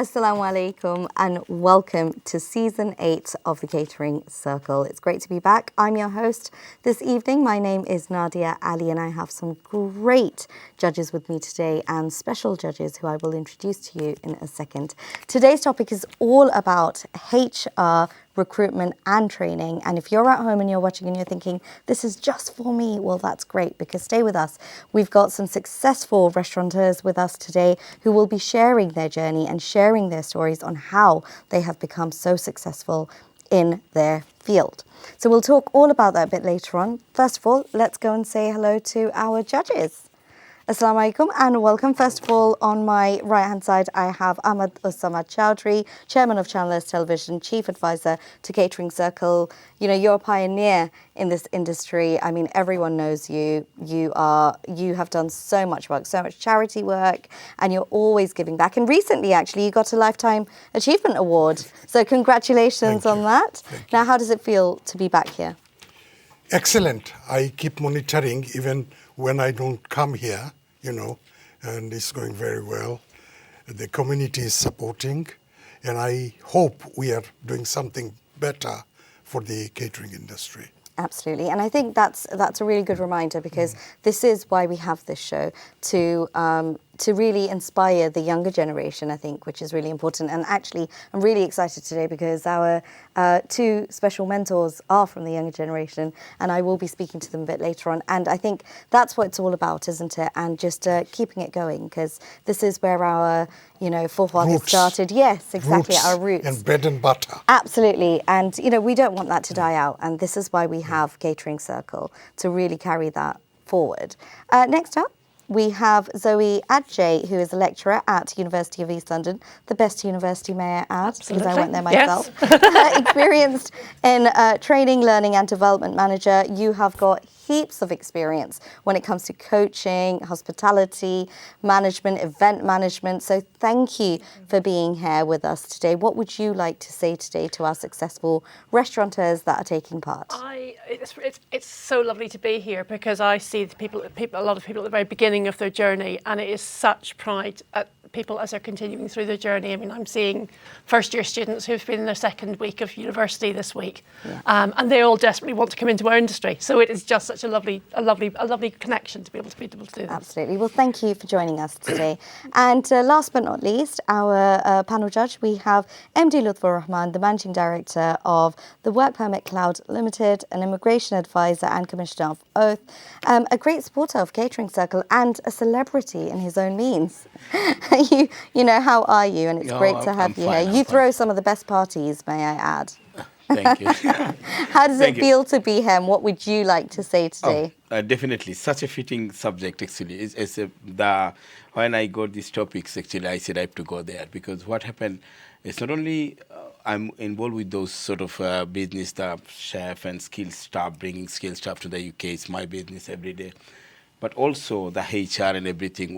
Assalamu alaikum and welcome to Season 8 of the Catering Circle. It's great to be back. I'm your host this evening. My name is Nadia Ali and I have some great judges with me today and special judges who I will introduce to you in a second. Today's topic is all about HR, recruitment and training. And if you're at home and you're watching and you're thinking, this is just for me, well, that's great, because stay with us. We've got some successful restaurateurs with us today who will be sharing their journey and sharing their stories on how they have become so successful in their field. So we'll talk all about that a bit later on. First of all, let's go and say hello to our judges. Assalamu alaikum and welcome. First of all, on my right-hand side, I have Ahmed Usama Chowdhury, Chairman of Channel S Television, Chief Advisor to Catering Circle. You know, you're a pioneer in this industry. I mean, everyone knows you. You have done so much work, so much charity work, and you're always giving back. And recently, actually, you got a Lifetime Achievement Award. So congratulations on that. Now, how does it feel to be back here? Excellent. I keep monitoring even when I don't come here, you know, and it's going very well. The community is supporting, and I hope we are doing something better for the catering industry. Absolutely, and I think that's a really good reminder, because this is why we have this show, to really inspire the younger generation, I think, which is really important. And actually, I'm really excited today because our two special mentors are from the younger generation, and I will be speaking to them a bit later on. And I think that's what it's all about, isn't it? And just keeping it going, because this is where our, forefathers started. Yes, exactly, our roots. And bread and butter. Absolutely. And, we don't want that to die out. And this is why we have Catering Circle, to really carry that forward. Next up, we have Zoe Adjei, who is a lecturer at University of East London, the best university, may I add, because I went there myself. Yes. Experienced in training, learning and development manager. You have got heaps of experience when it comes to coaching, hospitality, management, event management. So thank you for being here with us today. What would you like to say today to our successful restaurateurs that are taking part? It's so lovely to be here, because I see a lot of people at the very beginning of their journey, and it is such pride at people as they're continuing through their journey. I mean, I'm seeing first-year students who've been in their second week of university this week, and they all desperately want to come into our industry. So it is just such a lovely connection to be able to do that. Absolutely. Well, thank you for joining us today. And last but not least, our panel judge, we have MD Lutfor Rahman, the Managing Director of the Work Permit Cloud Limited, an immigration advisor and Commissioner of Oath, a great supporter of Catering Circle, and a celebrity in his own means. How are you? And it's great to have you here. You throw some of the best parties, may I add. Thank you. How does it feel to be here, and what would you like to say today? Definitely. Such a fitting subject, actually. When I got these topics, actually, I said I have to go there, because what happened is not only I'm involved with those sort of business staff, chef and skilled staff, bringing skilled staff to the UK. It's my business every day. But also the HR and everything,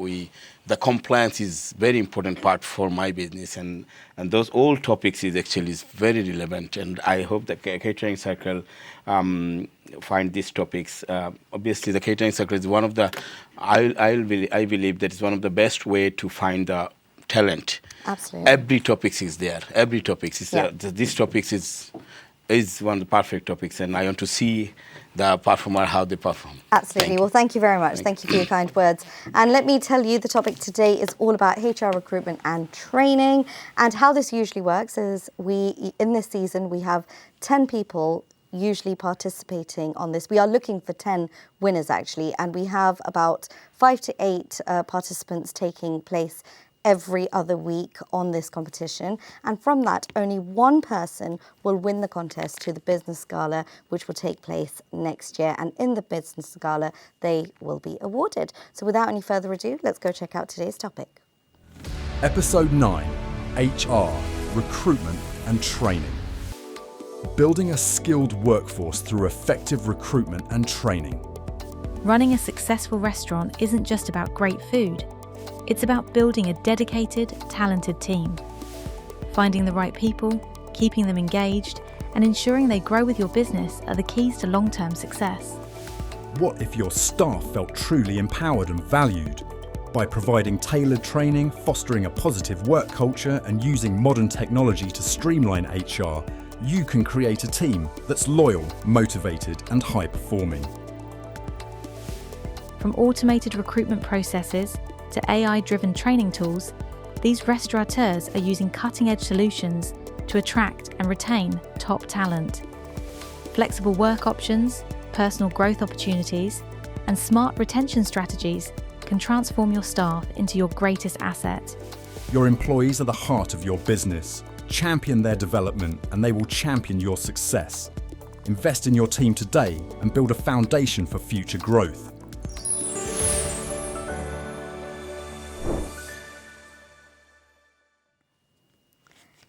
the compliance is very important part for my business, and those all topics is very relevant, and I hope the Catering Circle find these topics. Obviously, the Catering Circle is one of the, I believe that is one of the best way to find the talent. Absolutely. Every topics is there. Every topics is there. This topics is one of the perfect topics, and I want to see the performer, how they perform. Absolutely. Well, thank you very much. Thank you for your kind words. And let me tell you, the topic today is all about HR recruitment and training. And how this usually works is in this season, we have 10 people usually participating on this. We are looking for 10 winners, actually, and we have about 5 to 8 participants taking place every other week on this competition, and from that only one person will win the contest to the Business Gala, which will take place next year, and in the Business Gala they will be awarded. So without any further ado, let's go check out today's topic. Episode 9, HR, Recruitment and Training. Building a skilled workforce through effective recruitment and training. Running a successful restaurant isn't just about great food. It's about building a dedicated, talented team. Finding the right people, keeping them engaged, and ensuring they grow with your business are the keys to long-term success. What if your staff felt truly empowered and valued? By providing tailored training, fostering a positive work culture and using modern technology to streamline HR, you can create a team that's loyal, motivated and high performing. From automated recruitment processes to AI-driven training tools, these restaurateurs are using cutting-edge solutions to attract and retain top talent. Flexible work options, personal growth opportunities, and smart retention strategies can transform your staff into your greatest asset. Your employees are the heart of your business. Champion their development and they will champion your success. Invest in your team today and build a foundation for future growth.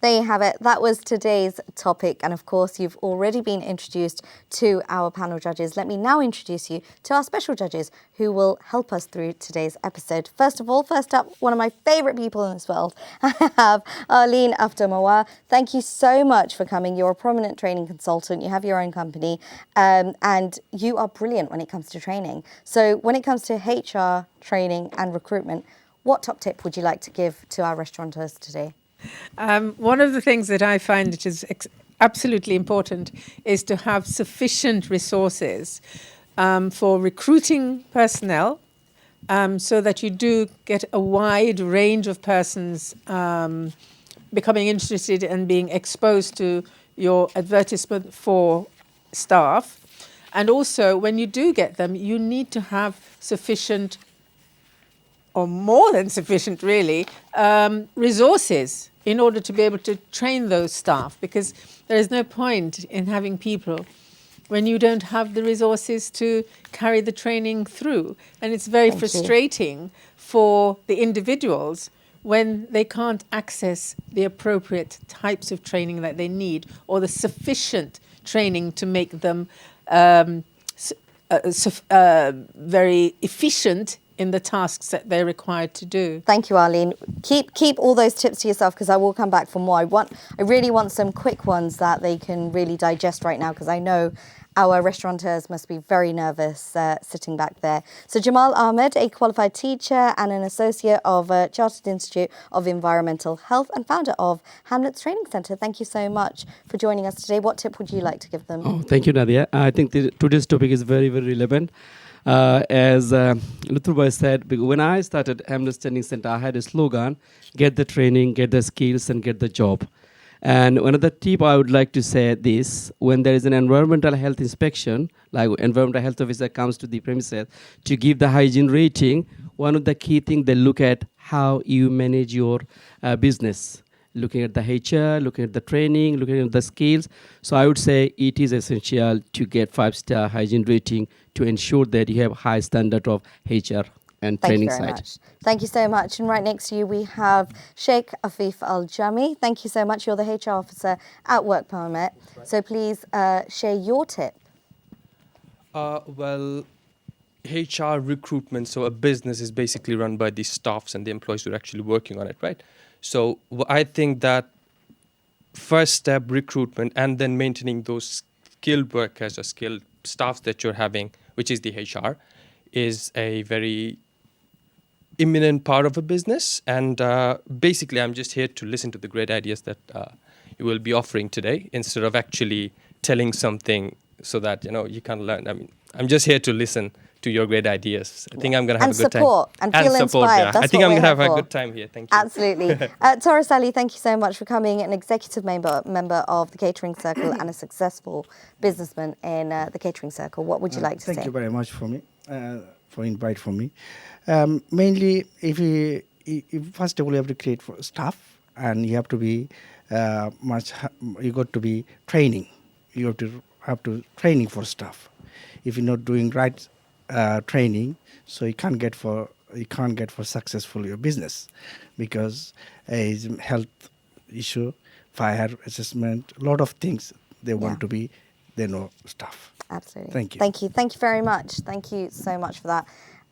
There you have it. That was today's topic. And of course, you've already been introduced to our panel judges. Let me now introduce you to our special judges who will help us through today's episode. First up, one of my favourite people in this world, I have Arlene After-Mawar. Thank you so much for coming. You're a prominent training consultant. You have your own company and you are brilliant when it comes to training. So when it comes to HR, training and recruitment, what top tip would you like to give to our restaurateurs today? One of the things that I find that is absolutely important is to have sufficient resources for recruiting personnel so that you do get a wide range of persons becoming interested and being exposed to your advertisement for staff. And also, when you do get them, you need to have sufficient, or more than sufficient really, resources in order to be able to train those staff, because there is no point in having people when you don't have the resources to carry the training through. And it's very frustrating for the individuals when they can't access the appropriate types of training that they need or the sufficient training to make them very efficient in the tasks that they're required to do. Thank you, Arlene. Keep all those tips to yourself because I will come back for more. I really want some quick ones that they can really digest right now because I know our restaurateurs must be very nervous sitting back there. So Jamal Ahmed, a qualified teacher and an associate of Chartered Institute of Environmental Health and founder of Hamlet's Training Centre. Thank you so much for joining us today. What tip would you like to give them? Oh, thank you, Nadia. I think today's topic is very, very relevant. As Lutfor said, when I started Hamlet's Training Centre, I had a slogan, get the training, get the skills and get the job. And another tip I would like to say this, when there is an environmental health inspection, like environmental health officer comes to the premises to give the hygiene rating, one of the key things they look at how you manage your business. Looking at the HR, looking at the training, looking at the skills. So I would say it is essential to get 5-star hygiene rating to ensure that you have high standard of HR and training side. Much. Thank you so much. And right next to you, we have Sheikh Afif al Jame. Thank you so much. You're the HR officer at Work Permit. Right. So please share your tip. Well, HR recruitment, so a business is basically run by the staffs and the employees who are actually working on it, right? So I think that first step, recruitment, and then maintaining those skilled workers or skilled staffs that you're having, which is the HR, is a very imminent part of a business. And basically, I'm just here to listen to the great ideas that you will be offering today instead of actually telling something so that, you can learn. I mean, I'm just here to listen to your great ideas. I think I'm going to have a good time. And feel inspired. Yeah. I think I'm going to have a good time here. Thank you. Absolutely. Touris Ali, thank you so much for coming, an executive member of the Catering Circle and a successful businessman in the Catering Circle. What would you like to say? Thank you very much for invite for me. Mainly, if first of all, you have to create for staff, and you have to be you got to be training. You have to training for staff. If you're not doing right training, so you can't get for successful your business, because it's health issue, fire assessment, a lot of things they want to be, they know staff. Absolutely. Thank you. Thank you very much. Thank you so much for that.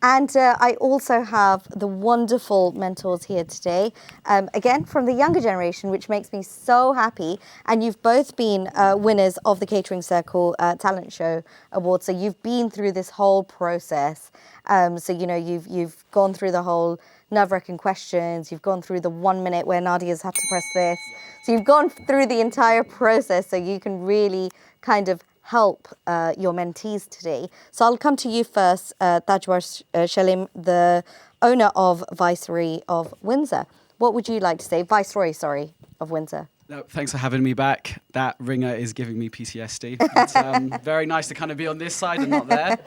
And I also have the wonderful mentors here today, again, from the younger generation, which makes me so happy. And you've both been winners of the Catering Circle Talent Show Award. So you've been through this whole process. So, you know, you've gone through the whole nerve-wracking questions. You've gone through the 1 minute where Nadia's had to press this. So you've gone through the entire process so you can really kind of help your mentees today. So I'll come to you first, Tajwar Selim, the owner of Viceroy of Windsor. What would you like to say? Viceroy, sorry, of Windsor. No, thanks for having me back. That ringer is giving me PTSD. It's very nice to kind of be on this side and not there.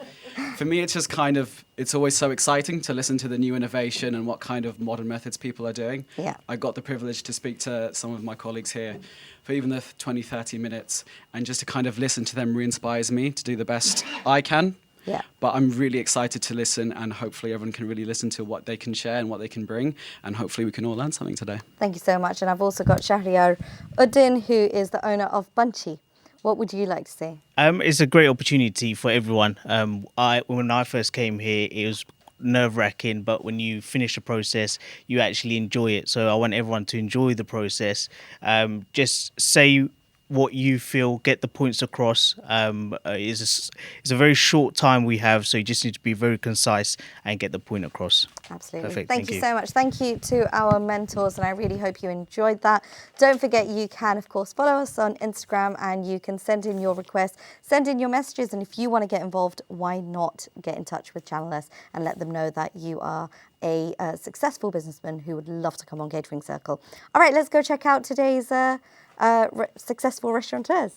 For me, it's just kind of, it's always so exciting to listen to the new innovation and what kind of modern methods people are doing. Yeah. I got the privilege to speak to some of my colleagues here for even the 20, 30 minutes, and just to kind of listen to them re-inspires me to do the best I can. Yeah. But I'm really excited to listen, and hopefully everyone can really listen to what they can share and what they can bring, and hopefully we can all learn something today. Thank you so much. And I've also got Shahriar Uddin, who is the owner of Bunchy. What would you like to say? It's a great opportunity for everyone. When I first came here, it was nerve-wracking, but when you finish the process, you actually enjoy it. So I want everyone to enjoy the process. Just say what you feel, get the points across. It's a very short time we have, so you just need to be very concise and get the point across. Absolutely. Perfect. Thank you so much. Thank you to our mentors, and I really hope you enjoyed that. Don't forget, you can, of course, follow us on Instagram, and you can send in your requests, send in your messages, and if you want to get involved, why not get in touch with Channel S and let them know that you are a successful businessman who would love to come on Catering Circle. All right, let's go check out today's successful restaurateurs.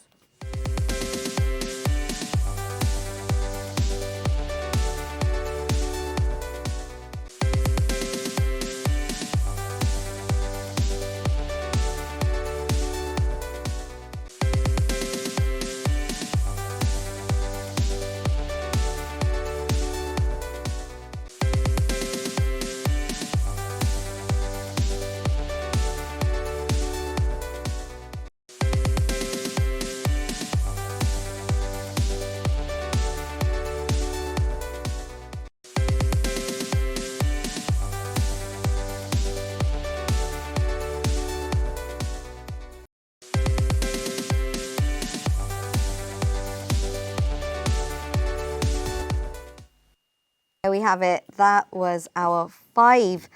There we have it. That was our 5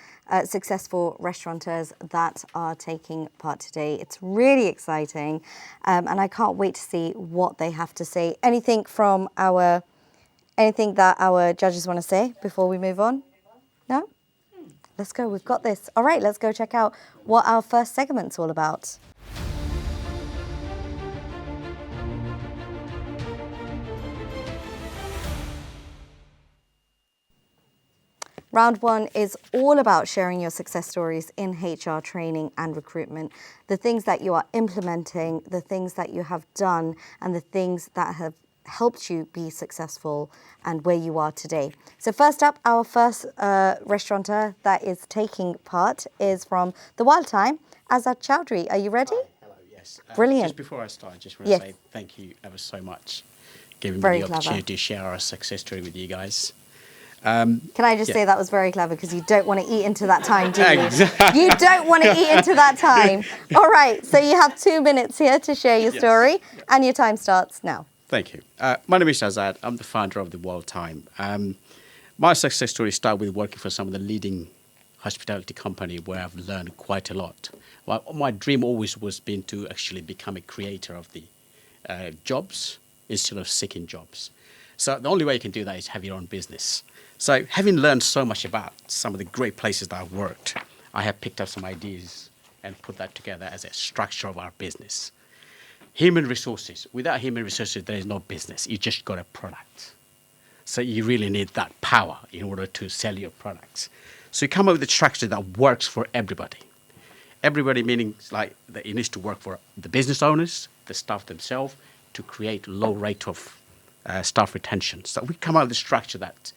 successful restaurateurs that are taking part today. It's really exciting, and I can't wait to see what they have to say. Anything that our judges want to say before we move on? No? Let's go. We've got this. All right, let's go check out what our first segment's all about. Round 1 is all about sharing your success stories in HR training and recruitment, the things that you are implementing, the things that you have done, and the things that have helped you be successful and where you are today. So first up, our first restaurateur that is taking part is from The Wild Time, Azad Chowdhury. Are you ready? Hello, yes. Brilliant. Just before I start, I just want to say thank you ever so much for giving me the opportunity to share our success story with you guys. Can I just say that was very clever, because you don't want to eat into that time, do you? You don't want to eat into that time. All right, so you have 2 minutes here to share your story, and your time starts now. Thank you. My name is Azad. I'm the founder of The Wild Time. My success story started with working for some of the leading hospitality company where I've learned quite a lot. My dream always was been to actually become a creator of the jobs instead of seeking jobs. So the only way you can do that is have your own business. So having learned so much about some of the great places that I've worked, I have picked up some ideas and put that together as a structure of our business. Human resources. Without human resources, there is no business. You just got a product. So you really need that power in order to sell your products. So you come up with a structure that works for everybody. Everybody meaning like that it needs to work for the business owners, the staff themselves, to create low rate of staff retention. So we come up with a structure that,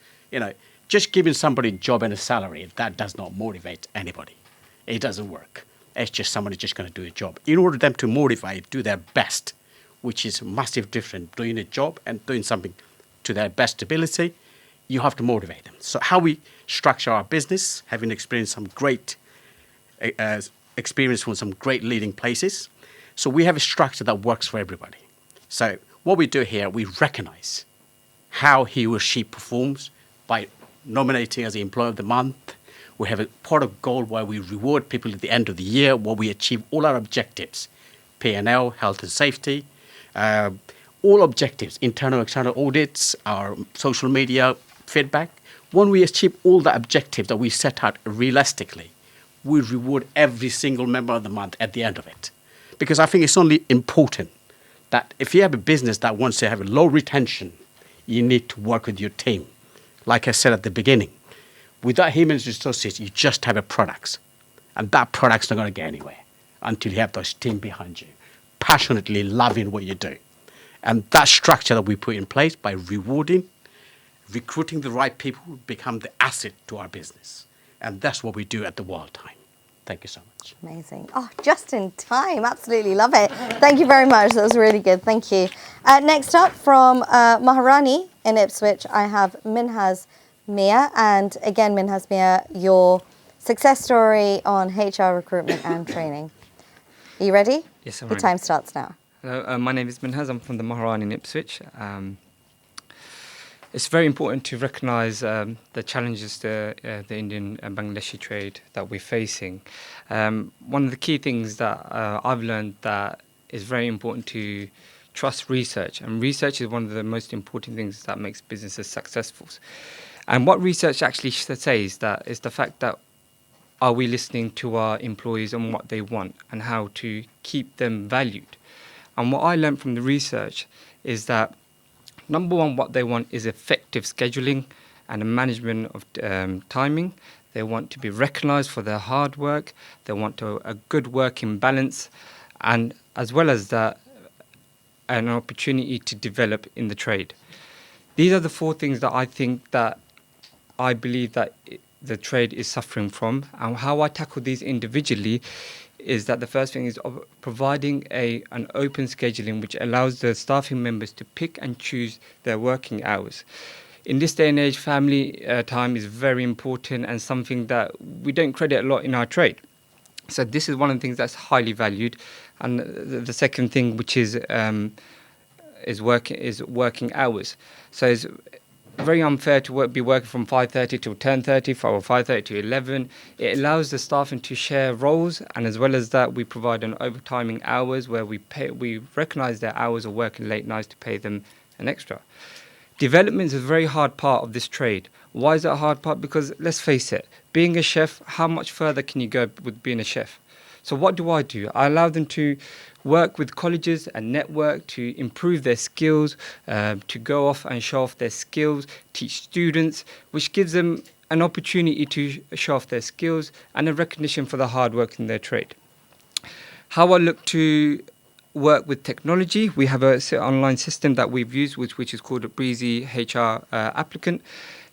just giving somebody a job and a salary, that does not motivate anybody. It doesn't work. It's just somebody just going to do a job. In order for them to motivate, do their best, which is massive difference, doing a job and doing something to their best ability, you have to motivate them. So how we structure our business, having experienced some great experience from some great leading places. So we have a structure that works for everybody. So what we do here, we recognize how he or she performs by nominating as the Employee of the Month. We have a pot of gold where we reward people at the end of the year, where we achieve all our objectives, P&L, health and safety, all objectives, internal, external audits, our social media feedback. When we achieve all the objectives that we set out realistically, we reward every single member of the month at the end of it. Because I think it's only important that if you have a business that wants to have a low retention, you need to work with your team. Like I said at the beginning, without human resources, you just have a product. And that product's not going to get anywhere until you have those team behind you, passionately loving what you do. And that structure that we put in place by rewarding, recruiting the right people, become the asset to our business. And that's what we do at the Wild Time. Thank you so much. Amazing. Oh, just in time. Absolutely love it. Thank you very much. That was really good. Thank you. Next up from Maharani in Ipswich, I have Minhaz Miah. And again, Minhaz Miah, your success story on HR recruitment and training. Are you ready? Yes, I'm ready. The time starts now. Hello, my name is Minhaz. I'm from the Maharani in Ipswich. It's very important to recognise the challenges the Indian and Bangladeshi trade that we're facing. One of the key things that I've learned that is very important to trust research, and research is one of the most important things that makes businesses successful. And what research actually says that is the fact that are we listening to our employees and what they want and how to keep them valued. And what I learned from the research is that number one, what they want is effective scheduling and a management of timing. They want to be recognised for their hard work. They want a good working balance, and as well as that, an opportunity to develop in the trade. These are the four things that I think that I believe that the trade is suffering from. And how I tackle these individually is that the first thing is providing an open scheduling which allows the staffing members to pick and choose their working hours. In this day and age, family time is very important and something that we don't credit a lot in our trade. So this is one of the things that's highly valued. And the second thing, which is working hours. So it's very unfair to be working from 5:30 till 10:30 or 5:30 to 11. It allows the staffing to share roles, and as well as that, we provide an overtiming hours where we recognise their hours of working late nights to pay them an extra. Development is a very hard part of this trade. Why is that a hard part? Because let's face it, being a chef, how much further can you go with being a chef? So what do? I allow them to work with colleges and network to improve their skills, to go off and show off their skills, teach students, which gives them an opportunity to show off their skills and a recognition for the hard work in their trade. How I look to work with technology, we have an online system that we've used, which is called a Breezy HR applicant.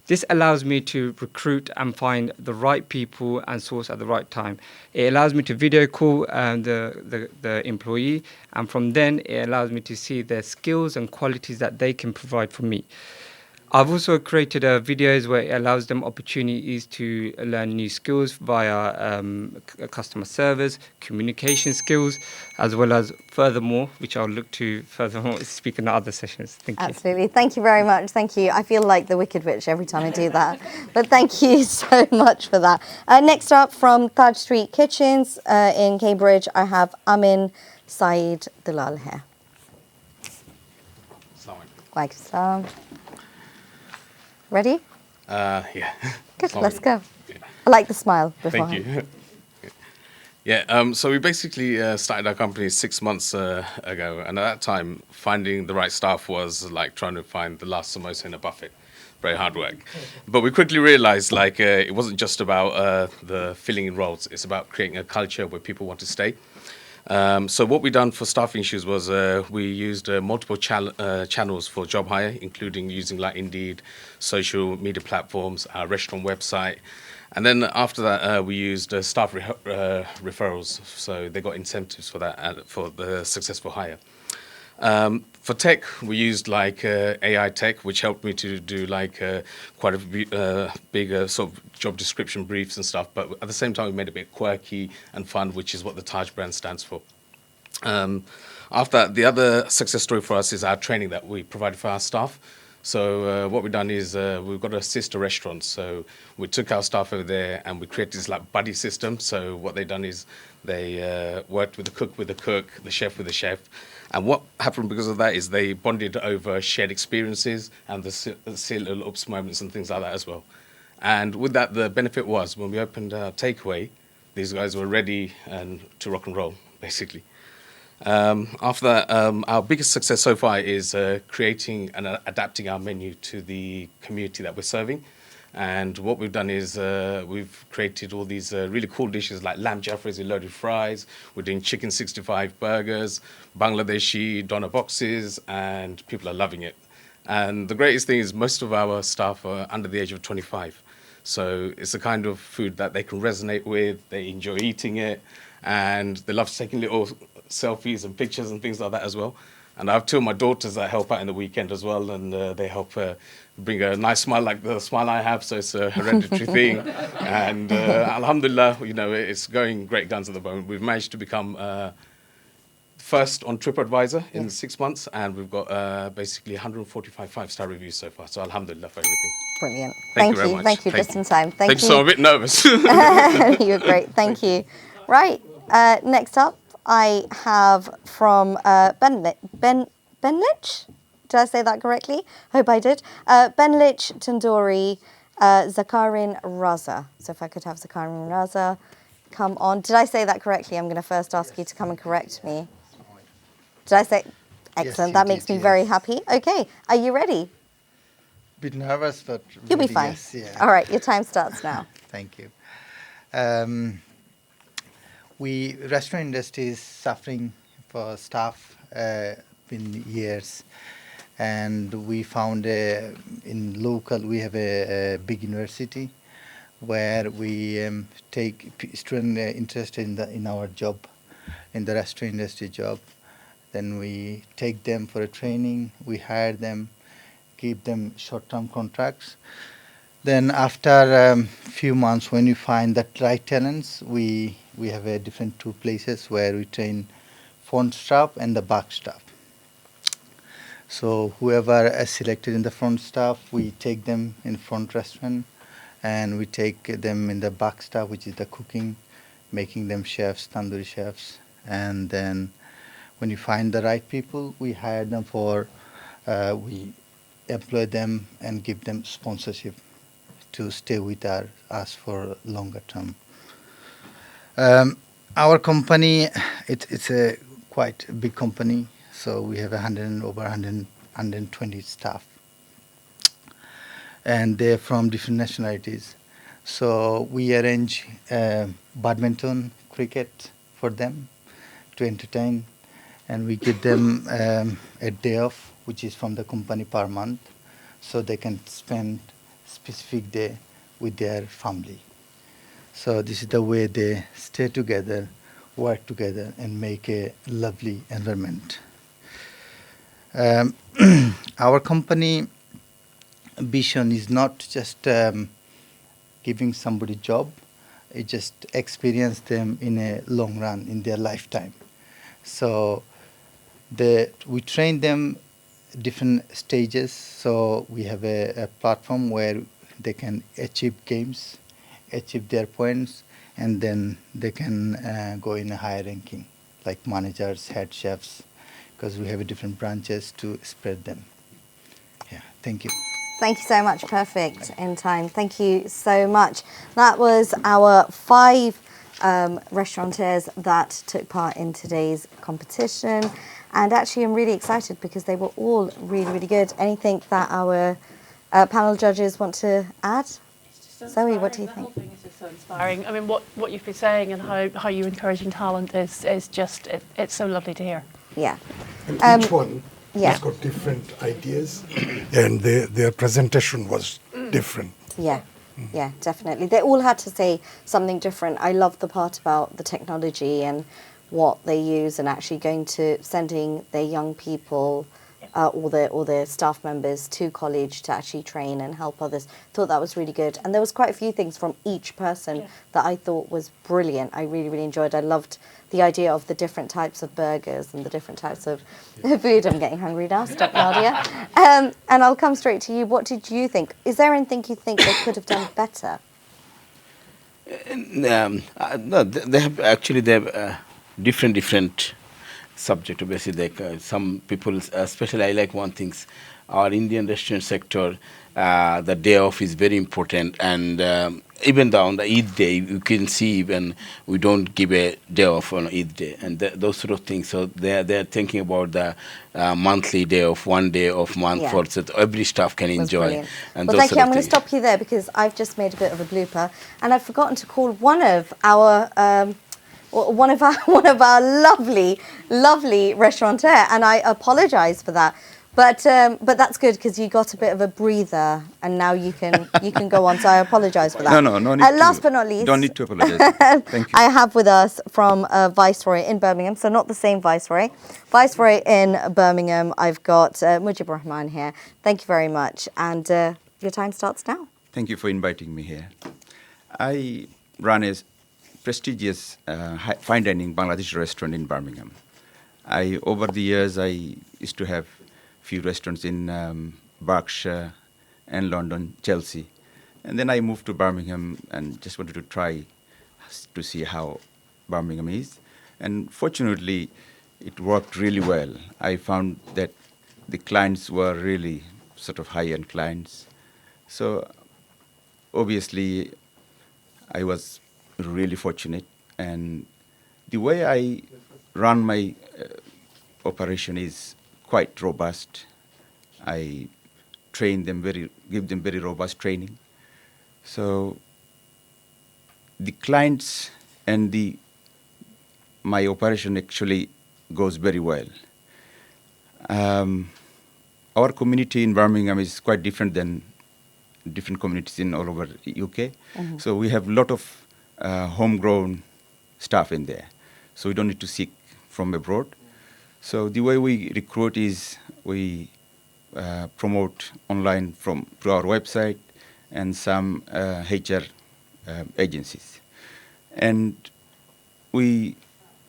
This allows me to recruit and find the right people and source at the right time. It allows me to video call the employee, and from then it allows me to see their skills and qualities that they can provide for me. I've also created videos where it allows them opportunities to learn new skills via customer service, communication skills, as well as furthermore, which I'll look to furthermore speak in the other sessions. Thank you. Absolutely. Thank you very much. Thank you. I feel like the Wicked Witch every time I do that. But thank you so much for that. Next up from Taj Street Kitchens in Cambridge, I have Amin Saeed Dalal here. Walaikum salam. Ready? Yeah. Good, let's go. I like the smile beforehand. Thank you. Yeah, so we basically started our company 6 months ago, and at that time, finding the right staff was like trying to find the last samosa in a buffet. Very hard work. But we quickly realized it wasn't just about the filling in roles, it's about creating a culture where people want to stay. So what we done for staffing issues was we used multiple channels for job hire, including using like Indeed, social media platforms, our restaurant website. And then after that, we used staff referrals. So they got incentives for that, for the successful hire. For tech, we used like AI tech, which helped me to do like quite a big sort of job description briefs and stuff. But at the same time, we made it a bit quirky and fun, which is what the Taj brand stands for. After that, the other success story for us is our training that we provided for our staff. So what we've done is we've got a sister restaurant. So we took our staff over there and we created this like buddy system. So what they've done is they worked with the cook, the chef with the chef. And what happened because of that is they bonded over shared experiences and the silly little ups moments and things like that as well. And with that, the benefit was when we opened our takeaway, these guys were ready to rock and roll, basically. After that, our biggest success so far is creating and adapting our menu to the community that we're serving. And what we've done is we've created all these really cool dishes like lamb jaffray's with loaded fries. We're doing chicken 65 burgers, Bangladeshi doner boxes, and people are loving it. And the greatest thing is most of our staff are under the age of 25. So it's the kind of food that they can resonate with, they enjoy eating it, and they love taking little selfies and pictures and things like that as well. And I have two of my daughters that help out in the weekend as well, and they help bring a nice smile like the smile I have, so it's a hereditary thing. And alhamdulillah, you know, it's going great guns at the moment. We've managed to become first on TripAdvisor in 6 months, and we've got basically 145 five-star reviews so far, so alhamdulillah for everything. Brilliant. Thank you very much. Thank you, just in time. Thank you. So I'm a bit nervous. You're great, thank you. Right, next up, I have from Benlich. Did I say that correctly? Hope I did. Benlich Tandoori, Zakarin Raza. So if I could have Zakarin Raza come on. Did I say that correctly? I'm going to first ask you to come and correct me. Did I say? Excellent. Yes, that makes me very happy. Okay, are you ready? Bit nervous, but you'll be ready, fine. Yes, yeah. All right, your time starts now. Thank you. Restaurant industry is suffering for staff in years, and we found in local we have a big university where we take students interested in our job, in the restaurant industry job. Then we take them for a training. We hire them, give them short-term contracts. Then after few months, when we find that right talents, we have a different two places where we train front staff and the back staff. So whoever is selected in the front staff, we take them in front restaurant, and we take them in the back staff, which is the cooking, making them chefs, tandoori chefs. And then when you find the right people, we hire them we employ them and give them sponsorship to stay with us for longer term. Our company, it's a quite big company, so we have over 120 staff, and they're from different nationalities. So we arrange badminton, cricket for them to entertain, and we give them a day off, which is from the company per month, so they can spend specific day with their family. So this is the way they stay together, work together, and make a lovely environment. Our company vision is not just giving somebody a job, it just experience them in a long run in their lifetime. So we train them different stages. So we have a platform where they can achieve games, achieve their points, and then they can go in a higher ranking, like managers, head chefs, because we have different branches to spread them. Yeah, thank you. Thank you so much. Perfect in time. Thank you so much. That was our 5 restaurateurs that took part in today's competition. And actually, I'm really excited because they were all really, really good. Anything that our panel judges want to add? Zoe, what do you think? The whole thing is just so inspiring. I mean, what you've been saying and how you're encouraging talent is just, it's so lovely to hear. Yeah. And each one has got different ideas, and their presentation was different. Yeah. Yeah, definitely. They all had to say something different. I love the part about the technology and what they use, and actually sending their young people all the staff members to college to actually train and help others. Thought that was really good. And there was quite a few things from each person that I thought was brilliant. I really, really enjoyed. I loved the idea of the different types of burgers and the different types of food. I'm getting hungry now. Stop, Nadia. And I'll come straight to you. What did you think? Is there anything you think they could have done better? No, they have different subject. Basically, like, some people, especially I like one things. Our Indian restaurant sector, the day off is very important, and even on the Eid day, you can see even we don't give a day off on Eid day, and those sort of things. So they're thinking about the monthly day off, 1 day off month, for so that every staff can enjoy. And well, thank you. I'm going to stop you there because I've just made a bit of a blooper, and I've forgotten to call one of our lovely restaurateur, and I apologise for that. But that's good because you got a bit of a breather, and now you can go on. So I apologise for that. No need last but not least, don't need to apologise. Thank you. I have with us from Viceroy in Birmingham, so not the same Viceroy in Birmingham. I've got Mujib Rahman here. Thank you very much, and your time starts now. Thank you for inviting me here. I run a prestigious fine dining Bangladeshi restaurant in Birmingham. Over the years, I used to have few restaurants in Berkshire and London, Chelsea. And then I moved to Birmingham and just wanted to try to see how Birmingham is. And fortunately, it worked really well. I found that the clients were really sort of high-end clients. So obviously, I was really fortunate. And the way I run my operation is quite robust. I train them give them very robust training. So the clients and my operation actually goes very well. Our community in Birmingham is quite different than different communities in all over UK. Mm-hmm. So we have a lot of homegrown staff in there. So we don't need to seek from abroad. So the way we recruit is we promote online through our website and some HR agencies. And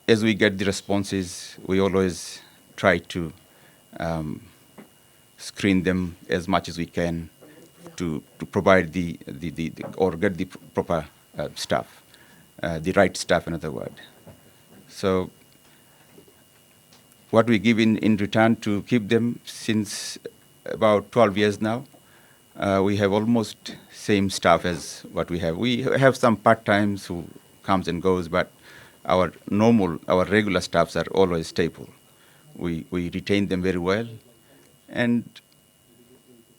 as we get the responses, we always try to screen them as much as we can to provide or get the proper staff, the right staff, in other words. So what we give in return to keep them since about 12 years now, we have almost same staff as what we have. We have some part-times who comes and goes, but our regular staffs are always stable. We retain them very well. And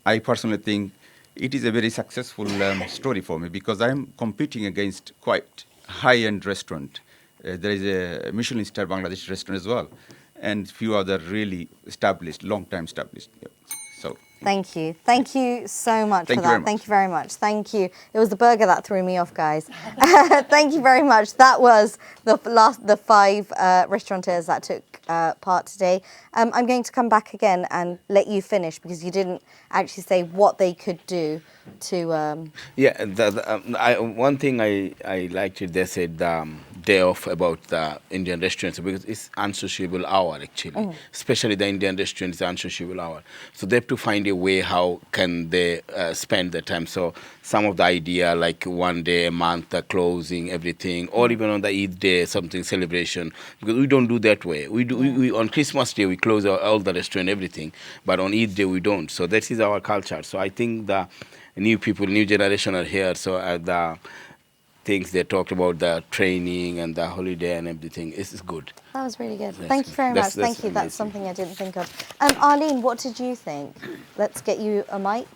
I personally think it is a very successful story for me because I'm competing against quite high-end restaurant. There is a Michelin star Bangladeshi restaurant as well, and few other really established, long-time established. So thank you so much for that. Thank you very much. Thank you. It was the burger that threw me off, guys. Thank you very much. That was the 5 restaurateurs that took part today. I'm going to come back again and let you finish because you didn't actually say what they could do to. One thing I liked it. They said day off about the Indian restaurants because it's unsociable hour actually, especially the Indian restaurants, unsociable hour. So they have to find a way how can they spend their time. So some of the idea like 1 day a month, the closing, everything, or even on the Eid day, something celebration. Because we don't do that way. We on Christmas day we close all the restaurant, everything, but on Eid day we don't. So that is our culture. So I think the new people, new generation are here. So the things they talked about, the training and the holiday and everything, is good. That was really good. Thank you very much. Thank you. That's something I didn't think of. Arlene, what did you think? Let's get you a mic.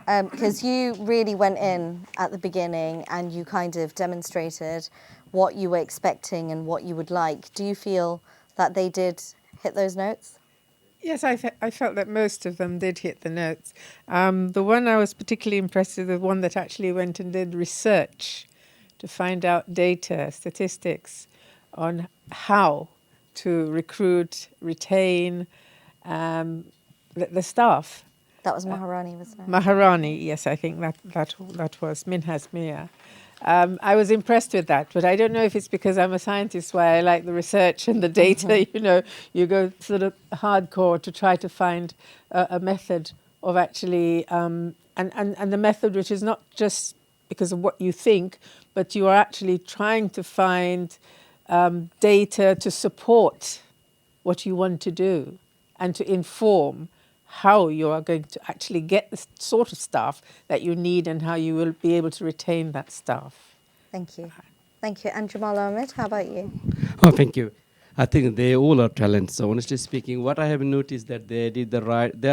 Because you really went in at the beginning and you kind of demonstrated what you were expecting and what you would like. Do you feel that they did hit those notes? Yes, I felt that most of them did hit the notes. The one I was particularly impressed with, the one that actually went and did research to find out data, statistics on how to recruit, retain the staff. That was Maharani, wasn't it? Maharani, yes, I think that was Minhaz Miah. I was impressed with that, but I don't know if it's because I'm a scientist why I like the research and the data. You know, you go sort of hardcore to try to find a method of actually, and the method which is not just because of what you think, but you are actually trying to find data to support what you want to do and to inform how you are going to actually get the sort of staff that you need and how you will be able to retain that staff. Thank you. Thank you. And Jamal Ahmed, how about you? Oh, thank you. I think they all are talents. So honestly speaking, what I have noticed that they are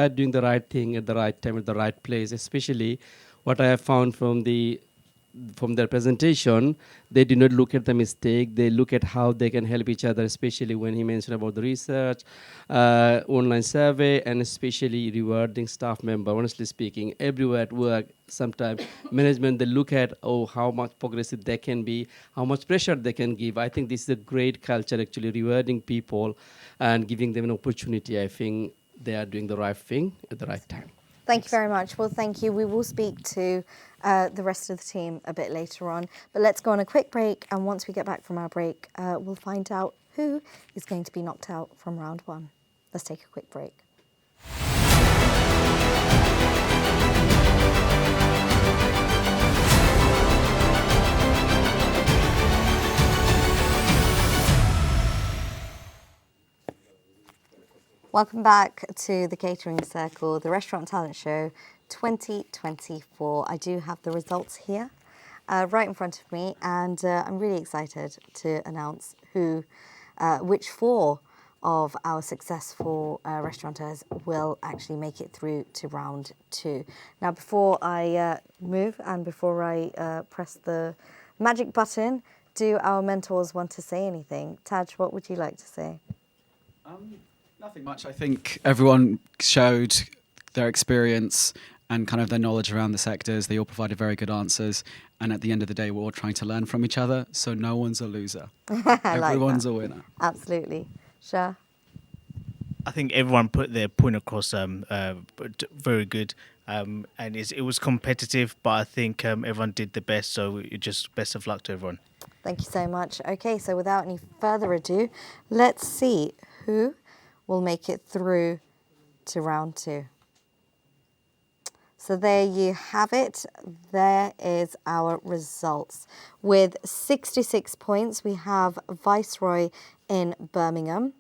doing the right thing at the right time, at the right place. Especially what I have found from their presentation, they do not look at the mistake. They look at how they can help each other, especially when he mentioned about the research, online survey, and especially rewarding staff member. Honestly speaking, everywhere at work, sometimes management, they look at, how much progressive they can be, how much pressure they can give. I think this is a great culture, actually, rewarding people and giving them an opportunity. I think they are doing the right thing at the right time. Thank you very much. Well, thank you. We will speak to the rest of the team a bit later on. But let's go on a quick break. And once we get back from our break, we'll find out who is going to be knocked out from round one. Let's take a quick break. Welcome back to the Catering Circle, the Restaurant Talent Show 2024. I do have the results here right in front of me, and I'm really excited to announce which four of our successful restaurateurs will actually make it through to round two. Now, before I move and before I press the magic button, do our mentors want to say anything? Taj, what would you like to say? Nothing much. I think everyone showed their experience and kind of their knowledge around the sectors. They all provided very good answers. And at the end of the day, we're all trying to learn from each other. So no one's a loser. Everyone's a winner. Absolutely. Shah? I think everyone put their point across very good. And it was competitive, but I think everyone did the best. So just best of luck to everyone. Thank you so much. Okay, so without any further ado, let's see who will make it through to round two. So there you have it. There is our results. With 66 points, we have Viceroy in Birmingham.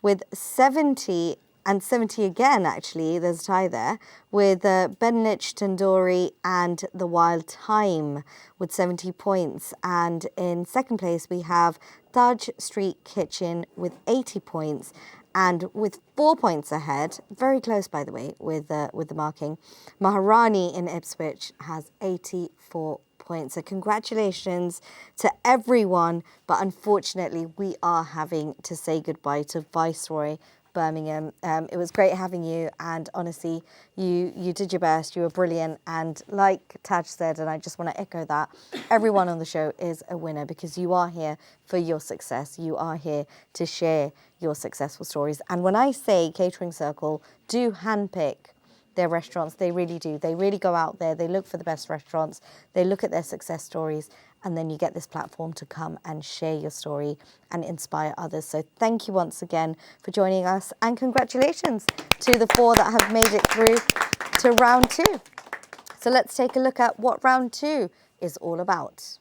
With 70 and 70 again, actually, there's a tie there, with Benlich Tandoori and The Wild Time with 70 points. And in second place, we have Taj Street Kitchen with 80 points. And with 4 points ahead, very close, by the way, with the marking, Maharani in Ipswich has 84 points. So congratulations to everyone. But unfortunately, we are having to say goodbye to Viceroy Birmingham. It was great having you, and honestly, you did your best. You were brilliant, and like Taj said, and I just want to echo that, everyone on the show is a winner because you are here for your success. You are here to share your successful stories. And when I say Catering Circle do handpick their restaurants, they really do. They really go out there, they look for the best restaurants, they look at their success stories, and then you get this platform to come and share your story and inspire others. So thank you once again for joining us, and congratulations to the four that have made it through to round two. So let's take a look at what round two is all about.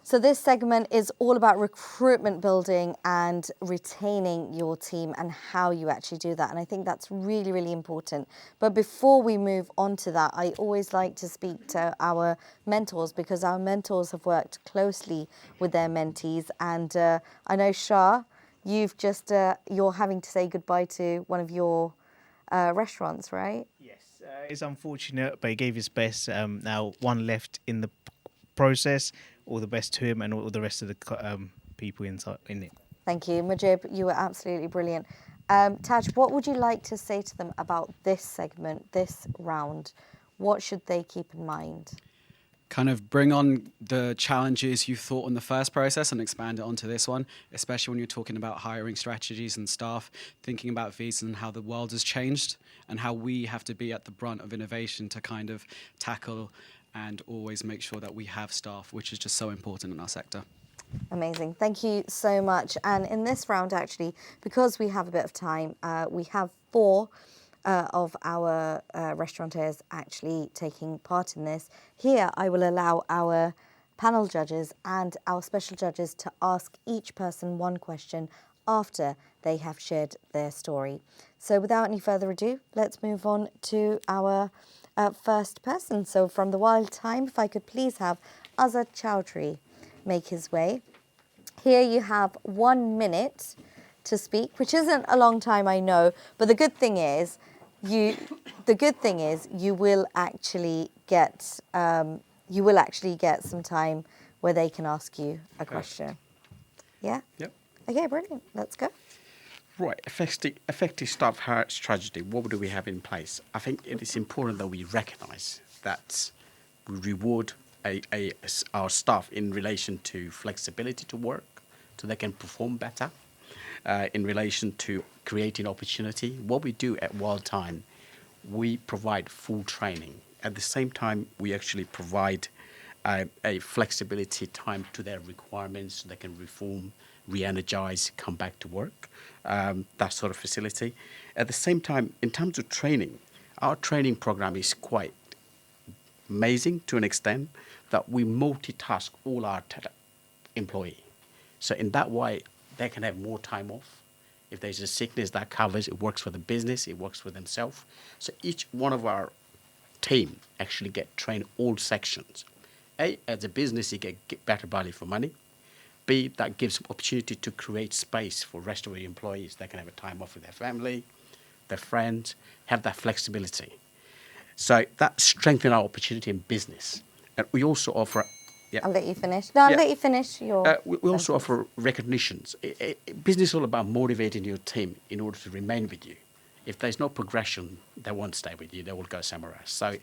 So this segment is all about recruitment building and retaining your team and how you actually do that. And I think that's really, really important. But before we move on to that, I always like to speak to our mentors because our mentors have worked closely with their mentees. And I know, Shah, you've just, you're having to say goodbye to one of your restaurants, right? Yes, it's unfortunate, but he gave his best. Now one left in the process. All the best to him and all the rest of the people in it. Thank you. Mujib, you were absolutely brilliant. Taj, what would you like to say to them about this segment, this round? what should they keep in mind? Kind of bring on the challenges you thought in the first process and expand it onto this one, especially when you're talking about hiring strategies and staff, thinking about visas and how the world has changed and how we have to be at the brunt of innovation to kind of tackle and always make sure that we have staff, which is just so important in our sector. Amazing. Thank you so much. And in this round, actually, because we have a bit of time, we have 4 of our restaurateurs actually taking part in this. Here, I will allow our panel judges and our special judges to ask each person one question after they have shared their story. So without any further ado, let's move on to our first person. So from the Wild Time, if I could please have Azad Chowdhury make his way. Here you have 1 minute to speak, which isn't a long time, I know, but the good thing is you will actually get some time where they can ask you a question. Yeah? Yep. Okay, brilliant. Let's go. Right, effective staff hire strategy. What do we have in place? I think it is important that we recognise that we reward our staff in relation to flexibility to work, so they can perform better. In relation to creating opportunity, what we do at Wild Time, we provide full training. At the same time, we actually provide a flexibility time to their requirements so they can reform, re-energize, come back to work, that sort of facility. At the same time, in terms of training, our training program is quite amazing to an extent that we multitask all our employees. So in that way, they can have more time off. If there's a sickness that covers, it works for the business, it works for themselves. So each one of our team actually get trained all sections. A, as a business, you get better value for money. B, that gives opportunity to create space for rest of the employees. They can have a time off with their family, their friends, have that flexibility. So that strengthens our opportunity in business. And we also offer... Yeah. I'll let you finish. No, I'll let you finish your... we also offer recognitions. Business is all about motivating your team in order to remain with you. If there's no progression, they won't stay with you. They will go somewhere else. So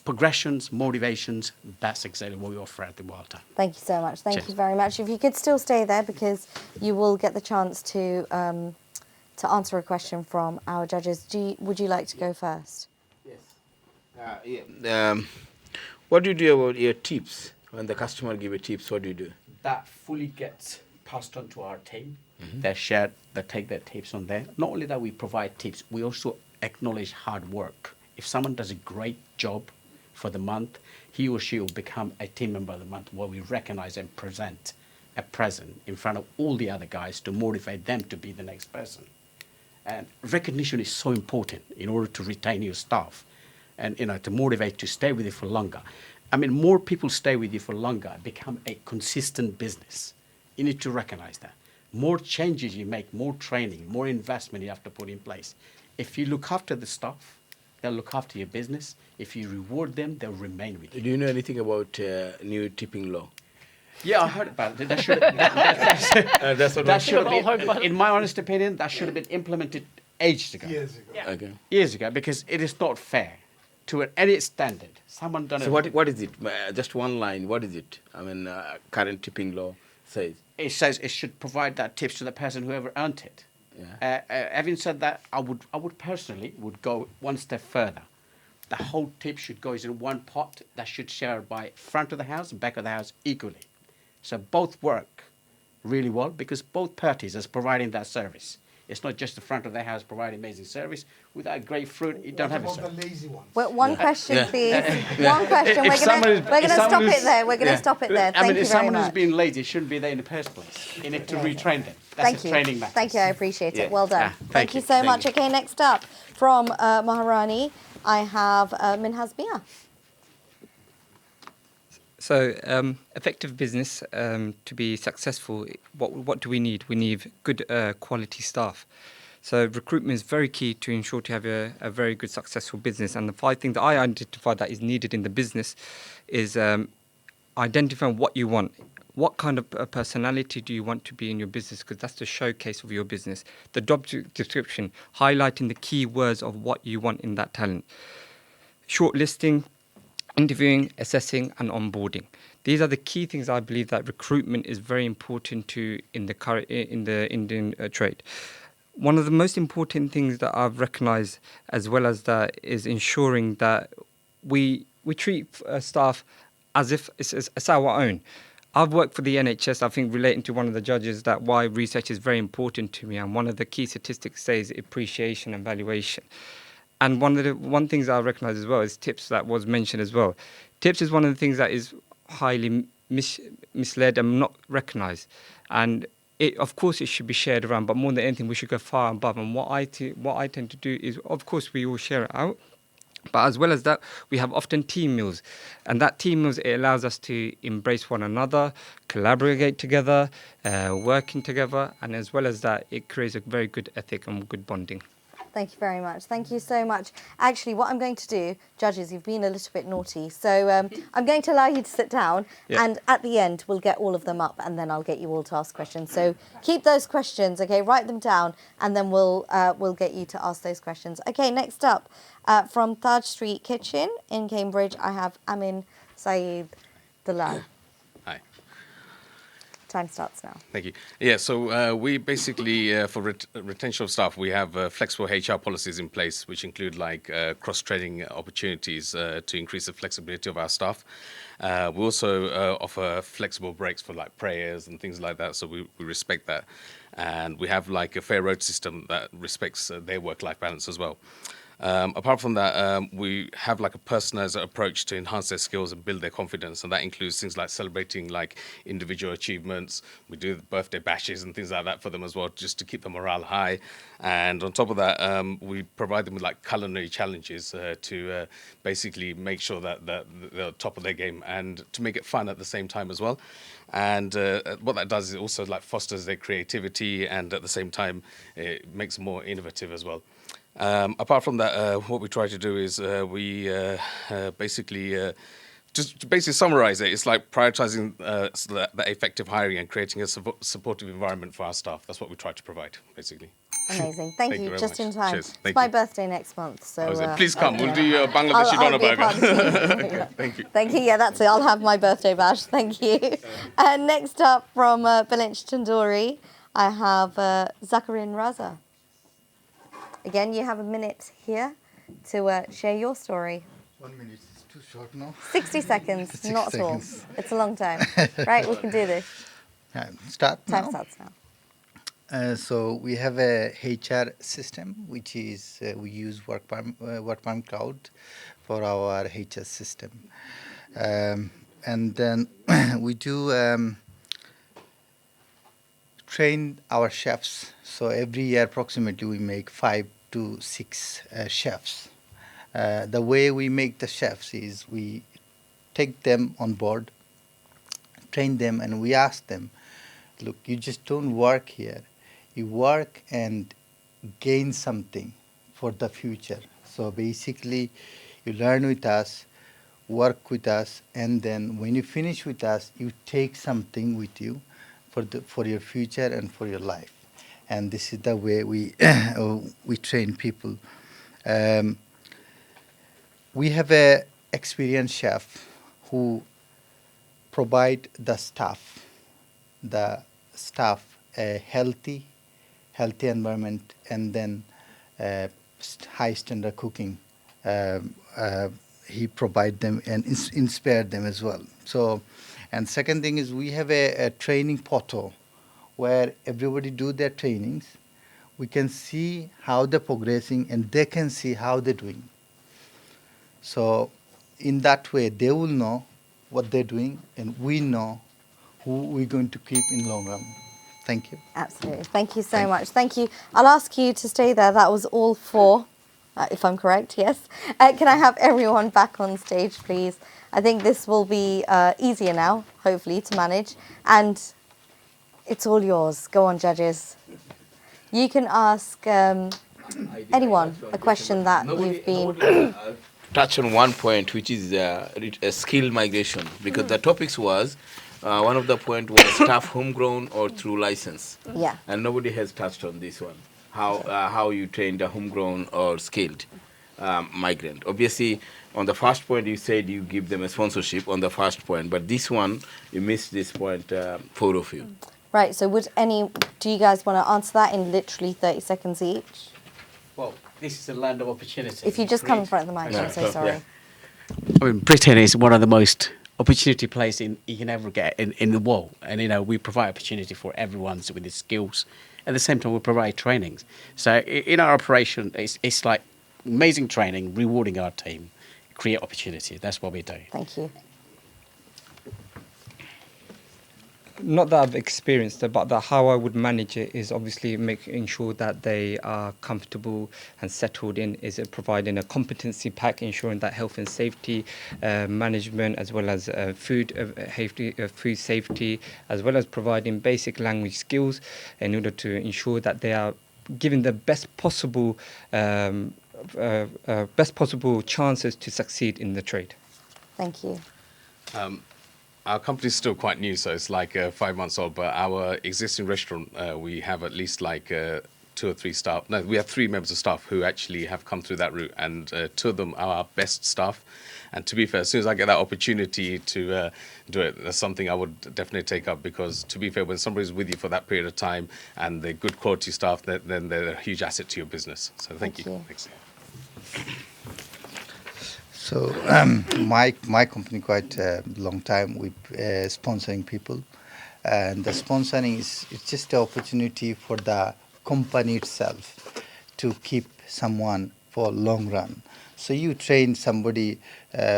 progressions, motivations, that's exactly what we offer at the Wild Time. Thank you so much. Thank Cheers. you very much. If you could still stay there, because you will get the chance to answer a question from our judges. Would you like to go first? Yes. What do you do about your tips? When the customer give you tips, what do you do? That fully gets passed on to our team. They share, they take their tips on there. Not only that we provide tips, we also acknowledge hard work. If someone does a great job for the month, he or she will become a team member of the month, where we recognize and present a present in front of all the other guys to motivate them to be the next person. And recognition is so important in order to retain your staff and to motivate to stay with you for longer. I mean, more people stay with you for longer, become a consistent business. You need to recognize that. More changes you make, more training, more investment you have to put in place. If you look after the staff, they'll look after your business. If you reward them, they'll remain with you. Do you know anything about new tipping law? Yeah, I heard about it. That should have been, in my honest opinion, that should have been implemented ages ago. Years ago. Yeah. Okay. Years ago, because it is not fair to any standard. Someone done So it. what is it? Just one line. What is it? I mean, current tipping law says. It says it should provide that tips to the person whoever earned it. Yeah. Having said that, I would personally go one step further. The whole tip should go in one pot that should share by front of the house and back of the house equally. So both work really well because both parties are providing that service. It's not just the front of the house providing amazing service. Without great fruit, you don't have a service. The lazy ones? Well, one question, please. One question. We're going to stop it there. We're going to stop it there. Thank you very much. If someone who's being lazy shouldn't be there in the first place. You need to retrain them. That's a training matter. Thank you. I appreciate it. Well done. Thank you so much. Okay, next up from Maharani, I have Minhaz Miah. So, effective business, to be successful, what do we need? We need good quality staff. So recruitment is very key to ensure to have a very good, successful business. And the 5 things that I identify that is needed in the business is identifying what you want. What kind of personality do you want to be in your business? Because that's the showcase of your business. The job description, highlighting the key words of what you want in that talent. Shortlisting, interviewing, assessing, and onboarding. These are the key things I believe that recruitment is very important to in the Indian trade. One of the most important things that I've recognised, as well as that, is ensuring that we treat staff as if it's our own. I've worked for the NHS, I think, relating to one of the judges, that why research is very important to me, and one of the key statistics says appreciation and valuation. And one things I recognise as well is tips, that was mentioned as well. Tips is one of the things that is highly misled and not recognised. And of course, it should be shared around, but more than anything, we should go far above. And what I tend to do is, of course, we all share it out. But as well as that, we have often team meals. And that team meals, it allows us to embrace one another, collaborate together, working together. And as well as that, it creates a very good ethic and good bonding. Thank you very much. Thank you so much. Actually, what I'm going to do, judges, you've been a little bit naughty, so I'm going to allow you to sit down, and at the end, we'll get all of them up, and then I'll get you all to ask questions. So keep those questions, okay? Write them down, and then we'll get you to ask those questions. Okay, next up, from Taj Street Kitchen in Cambridge, I have Amin Saeed Dalal. Hi. Time starts now. Thank you. Yeah, so we basically, for retention of staff, we have flexible HR policies in place, which include like cross-training opportunities to increase the flexibility of our staff. We also offer flexible breaks for like prayers and things like that, so we respect that. And we have like a fair road system that respects their work-life balance as well. Apart from that, we have like a personalized approach to enhance their skills and build their confidence, and that includes things like celebrating like individual achievements. We do birthday bashes and things like that for them as well, just to keep the morale high. And on top of that, we provide them with like culinary challenges to basically make sure that they're top of their game and to make it fun at the same time as well. And what that does is it also like fosters their creativity, and at the same time, it makes them more innovative as well. Apart from that, what we try to do is we basically just to basically summarize it. It's like prioritizing the effective hiring and creating a supportive environment for our staff. That's what we try to provide, basically. Amazing. Thank you. Just in time. Cheers. It's my birthday next month, so please come. We'll do your Bangladeshi doner burger. Thank you. Thank you. Yeah, that's it. I'll have my birthday bash. Thank you. And next up from Belinch Tandoori, I have Zakarin Raza. Again, you have a minute here to share your story. 1 minute is too short now. 60 seconds, 60 not at all. seconds. It's a long time. Right, we can do this. Time starts now. So we have a HR system, which is we use Work Permit Cloud for our HR system. And then we do train our chefs. So every year approximately we make 5 to 6 chefs. The way we make the chefs is we take them on board, train them, and we ask them, look, you just don't work here. You work and gain something for the future. So basically, you learn with us, work with us, and then when you finish with us, you take something with you for your future and for your life. And this is the way we train people. We have a experienced chef who provide the staff a healthy environment, and then high standard cooking. He provide them and inspire them as well. So, and second thing is we have a training portal where everybody do their trainings. We can see how they're progressing, and they can see how they're doing. So in that way, they will know what they're doing, and we know who we're going to keep in long run. Thank you. Absolutely. Thank you so much. Thank you. I'll ask you to stay there. That was all 4, if I'm correct, yes. Can I have everyone back on stage, please? I think this will be easier now, hopefully, to manage. And it's all yours. Go on, judges. You can ask anyone a question that you've been... Touch on one point, which is skill migration, because the topics was, one of the point was staff homegrown or through license. Yeah. And nobody has touched on this one, how you trained a homegrown or skilled. migrant. Obviously, on the first point, you said you give them a sponsorship on the first point, but this one, you missed this point, 4 of you. Right, so do you guys want to answer that in literally 30 seconds each? Well, this is a land of opportunity. If you just come in front of the mic, I'm so sorry. Yeah. I mean, Britain is one of the most opportunity places you can ever get in the world. And, we provide opportunity for everyone with his skills. At the same time, we provide trainings. So in our operation, it's like amazing training, rewarding our team, create opportunity. That's what we do. Thank you. Not that I've experienced it, but how I would manage it is obviously making sure that they are comfortable and settled in, is providing a competency pack, ensuring that health and safety management, as well as food safety, as well as providing basic language skills in order to ensure that they are given the best possible chances to succeed in the trade. Thank you. Our company is still quite new, so it's like 5 months old, but our existing restaurant, we have at least like 2 or 3 staff. No, we have 3 members of staff who actually have come through that route, and 2 of them are our best staff. And to be fair, as soon as I get that opportunity to do it, that's something I would definitely take up, because to be fair, when somebody's with you for that period of time and they're good quality staff, then they're a huge asset to your business. So thank you. Thanks. So my company quite a long time with sponsoring people, and the sponsoring it's just an opportunity for the company itself to keep someone for long run. So you train somebody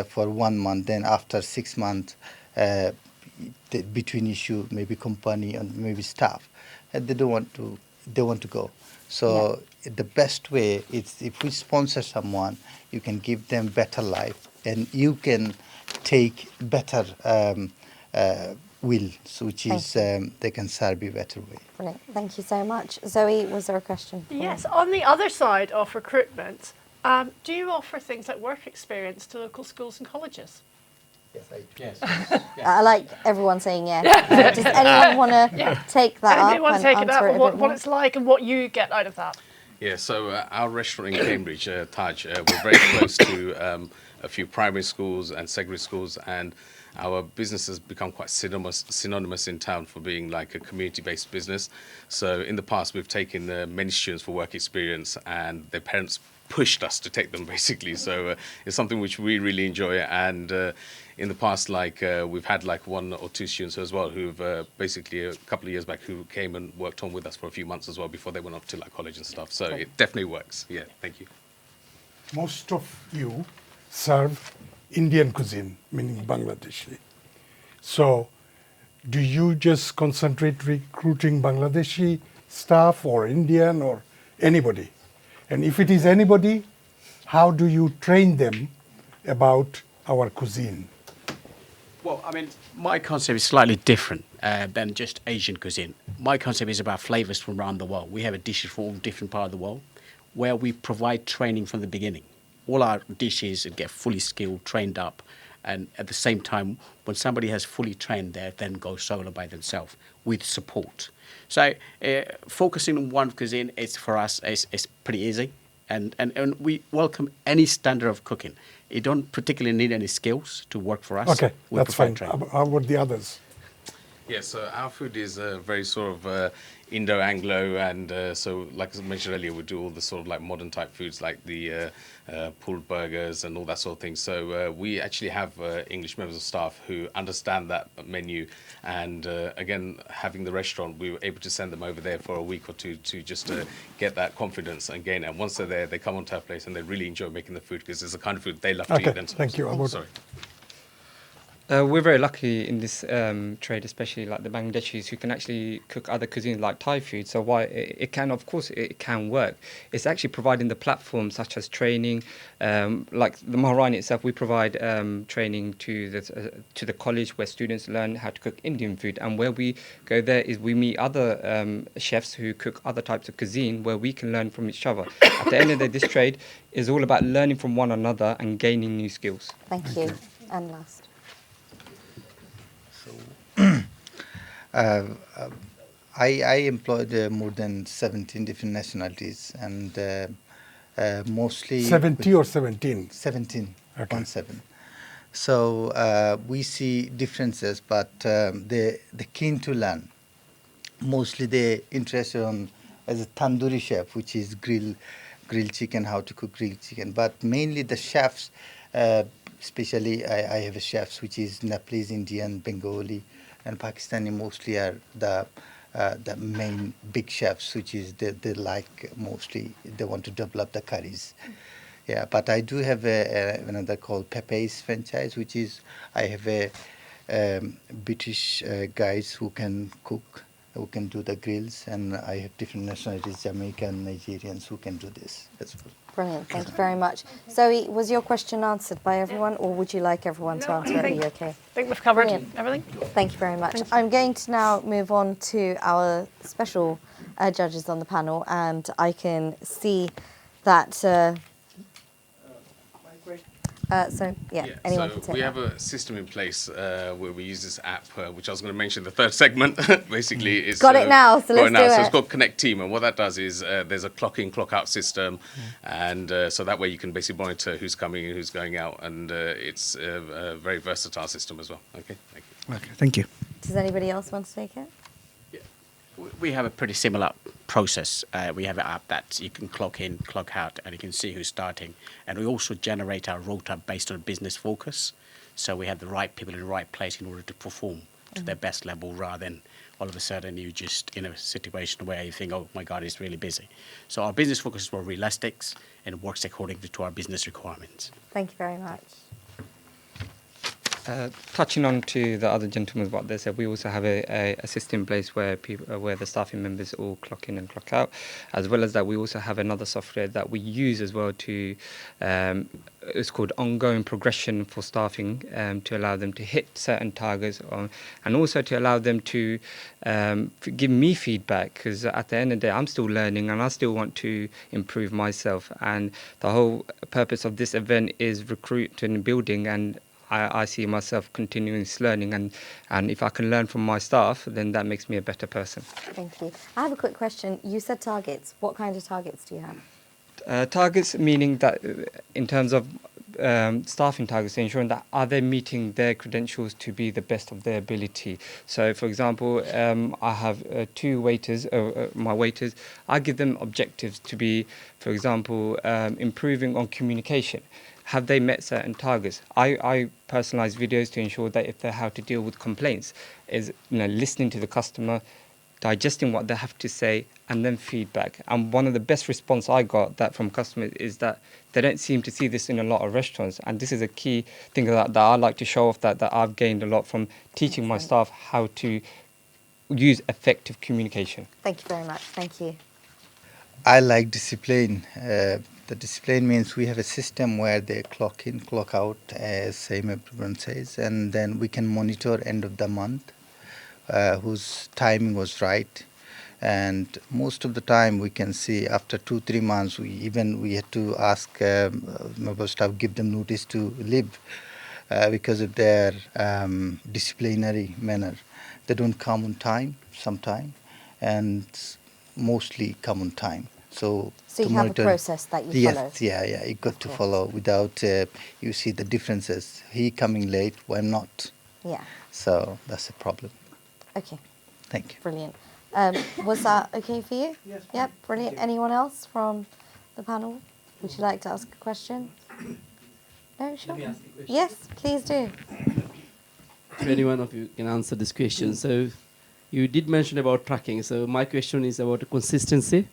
for 1 month, then after 6 months, between issue maybe company and maybe staff, and they want to go. So the best way is if we sponsor someone, you can give them better life, and you can take better will, which is they can serve you better way. Brilliant. Thank you so much. Zoe, was there a question? Yes, on the other side of recruitment, do you offer things like work experience to local schools and colleges? Yes, I do. Yes. I like everyone saying yes. Does anyone want to take that up Anyone and take it up, answer it a what bit more? it's like and what you get out of that? Yeah, so our restaurant in Cambridge, Taj, we're very close to a few primary schools and secondary schools, and our business has become quite synonymous in town for being like a community-based business. So in the past, we've taken many students for work experience, and their parents pushed us to take them, basically. So it's something which we really enjoy, and in the past, like we've had like 1 or 2 students as well who've basically a couple of years back who came and worked on with us for a few months as well before they went off to like college and stuff. So it definitely works. Yeah, thank you. Most of you serve Indian cuisine, meaning Bangladeshi. So do you just concentrate recruiting Bangladeshi staff or Indian or anybody? And if it is anybody, how do you train them about our cuisine? Well, I mean, my concept is slightly different than just Asian cuisine. My concept is about flavors from around the world. We have dishes from all different parts of the world where we provide training from the beginning. All our dishes get fully skilled, trained up, and at the same time, when somebody has fully trained, they then go solo by themselves with support. So focusing on one cuisine is for us is pretty easy, and we welcome any standard of cooking. You don't particularly need any skills to work for us. Okay, that's fine. How about the others? Yeah, so our food is very sort of Indo-Anglo, and so like I mentioned earlier, we do all the sort of like modern type foods like the pulled burgers and all that sort of thing. So we actually have English members of staff who understand that menu, and again, having the restaurant, we were able to send them over there for a week or 2 to just get that confidence and gain it. And once they're there, they come onto our place and they really enjoy making the food because it's the kind of food they love to eat themselves. Thank you. Oh, sorry. We're very lucky in this trade, especially like the Bangladeshis who can actually cook other cuisines like Thai food. So why it can, of course, it can work. It's actually providing the platform such as training, like the Maharani itself. We provide training to the college where students learn how to cook Indian food, and where we go there is we meet other chefs who cook other types of cuisine where we can learn from each other. At the end of the day, this trade is all about learning from one another and gaining new skills. Thank you. And last. I employed more than 17 different nationalities, and mostly 70 or 17? 17, Okay. 17. So we see differences, but they're keen to learn. Mostly they're interested on as a tandoori chef, which is grilled chicken, how to cook grilled chicken. But mainly the chefs, especially I have a chefs which is Nepalese, Indian, Bengali, and Pakistani mostly are the main big chefs, which is they like mostly, they want to develop the curries. Yeah, but I do have another called Pepe's franchise, which is I have a British guys who can cook, who can do the grills, and I have different nationalities, Jamaican, Nigerians, who can do this as well. Brilliant, thank you very much. Zoe, was your question answered by everyone, or would you like everyone to answer it? Are you okay? I think we've covered Brilliant. everything. Thank you very much. Thank you. I'm going to now move on to our special judges on the panel, and I can see that. Anyone can So take we that. have a system in place where we use this app, which I was going to mention in the third segment. Basically, it's Got it now, so let's do So it. it's called Connect Team, and what that does is there's a clock in, clock out system, and so that way you can basically monitor who's coming in, who's going out, and it's a very versatile system as well. Okay, thank you. Okay, thank you. Does anybody else want to take it? We have a pretty similar process. We have an app that you can clock in, clock out, and you can see who's starting. And we also generate our rota based on business focus. So we have the right people in the right place in order to perform to their best level, rather than all of a sudden you just in a situation where you think, oh my God, it's really busy. So our business focus is more realistic and works according to our business requirements. Thank you very much. Touching on to the other gentlemen, what they said, we also have a system in place where people, where the staffing members all clock in and clock out. As well as that, we also have another software that we use as well to, it's called ongoing progression for staffing, to allow them to hit certain targets, and also to allow them to give me feedback, because at the end of the day, I'm still learning and I still want to improve myself. And the whole purpose of this event is recruiting and building, and I see myself continuous learning, and if I can learn from my staff, then that makes me a better person. Thank you. I have a quick question. You said targets. What kind of targets do you have? Targets meaning that in terms of staffing targets, ensuring that are they meeting their credentials to be the best of their ability. So, for example, I have two waiters, my waiters, I give them objectives to be, for example, improving on communication. Have they met certain targets? I personalize videos to ensure that if they're how to deal with complaints, is listening to the customer, digesting what they have to say, and then feedback. And one of the best response I got that from customers is that they don't seem to see this in a lot of restaurants. And this is a key thing that I like to show off, that I've gained a lot from teaching my staff how to use effective communication. Thank you very much. Thank you. I like discipline. The discipline means we have a system where they clock in, clock out, as same everyone says, and then we can monitor end of the month whose timing was right. And most of the time we can see after 2-3 months, we had to ask member staff, give them notice to leave because of their disciplinary manner. They don't come on time sometime, and mostly come on time. So you have a process that you follow? Yes, you got to follow. Without, you see the differences. He coming late, why not? Yeah. So that's a problem. Okay. Thank you. Brilliant. Was that okay for you? Yes. Yep, brilliant. Anyone else from the panel? Would you like to ask a question? No, sure. Let me ask a question. Yes, please do. So any one of you can answer this question. So you did mention about tracking. So my question is about consistency.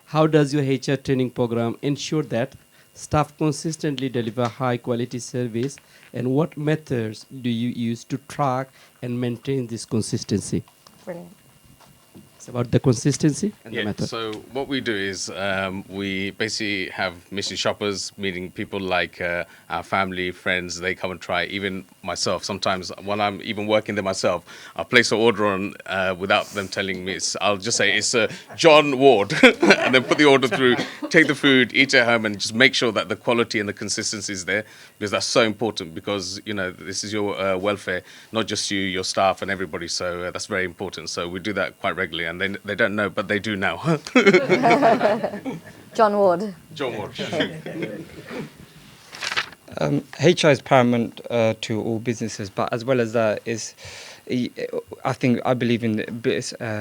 How does your HR training program ensure that staff consistently deliver high quality service, and what methods do you use to track and maintain this consistency? Brilliant. It's about the consistency and the Yeah, method. so what we do is we basically have mission shoppers, meaning people like our family, friends, they come and try. Even myself, sometimes when I'm even working there myself, I'll place an order on without them telling me. I'll just say it's John Ward and then put the order through, take the food, eat at home, and just make sure that the quality and the consistency is there, because that's so important, because, you know, this is your welfare, not just you, your staff and everybody. So that's very important. So we do that quite regularly, and they don't know, but they do now. John Ward. John Ward. HR is paramount to all businesses, but as well as that is, I believe in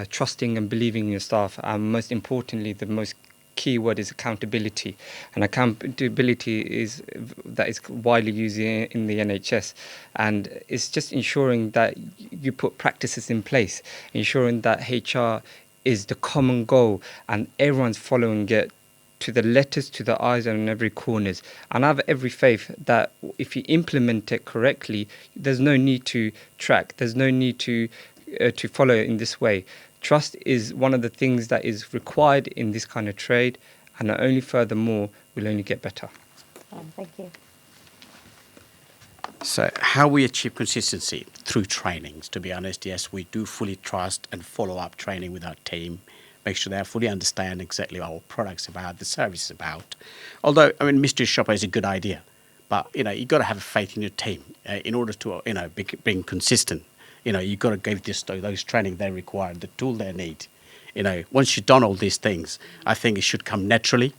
trusting and believing in your staff, and most importantly, the most key word is accountability. And accountability is widely used in the NHS, and it's just ensuring that you put practices in place, ensuring that HR is the common goal and everyone's following it to the letters, to the eyes, and in every corners. And I have every faith that if you implement it correctly, there's no need to track, there's no need to follow it in this way. Trust is one of the things that is required in this kind of trade, and only furthermore will only get better. Thank you. So how we achieve consistency? Through trainings, to be honest. Yes, we do fully trust and follow up training with our team. Make sure they fully understand exactly what our product's about, the service is about. Although, I mean, mystery shopper is a good idea, but, you've got to have faith in your team in order to, being consistent. You've got to give those training they require, the tool they need. Once you've done all these things, I think it should come naturally.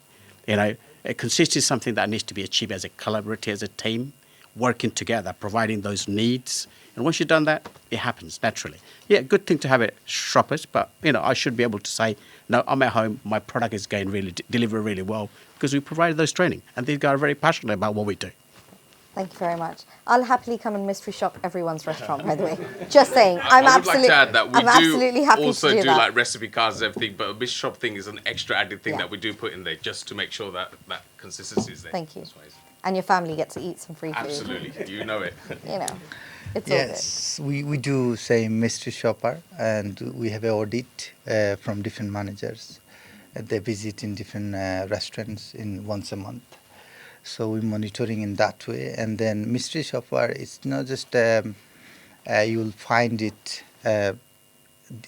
Consistency is something that needs to be achieved as a collaborative, as a team, working together, providing those needs. And once you've done that, it happens naturally. Yeah, good thing to have it shoppers, but, I should be able to say, no, I'm at home, my product is going deliver really well, because we provided those training. And these guys are very passionate about what we do. Thank you very much. I'll happily come and mystery shop everyone's restaurant, by the way. Just saying. I would like to add that we absolutely happy also to do do that. like recipe cards and everything, but a mystery shop thing is an extra added thing that we do put in there just to make sure that consistency is there. Thank you. And your family get to eat some free food. Absolutely. You know it. It's yes, we do say mystery shopper, and we have an audit from different managers. They visit in different restaurants once a month. So we're monitoring in that way. And then mystery shopper, it's not just you'll find it,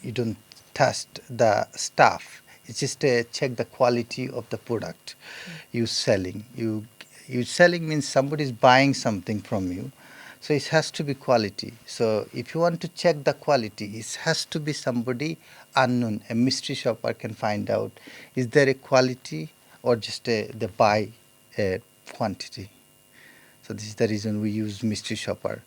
you don't test the stuff. It's just check the quality of the product you're selling. You selling means somebody's buying something from you. So it has to be quality. So if you want to check the quality, it has to be somebody unknown. A mystery shopper can find out, is there a quality or just the buy quantity. So this is the reason we use mystery shopper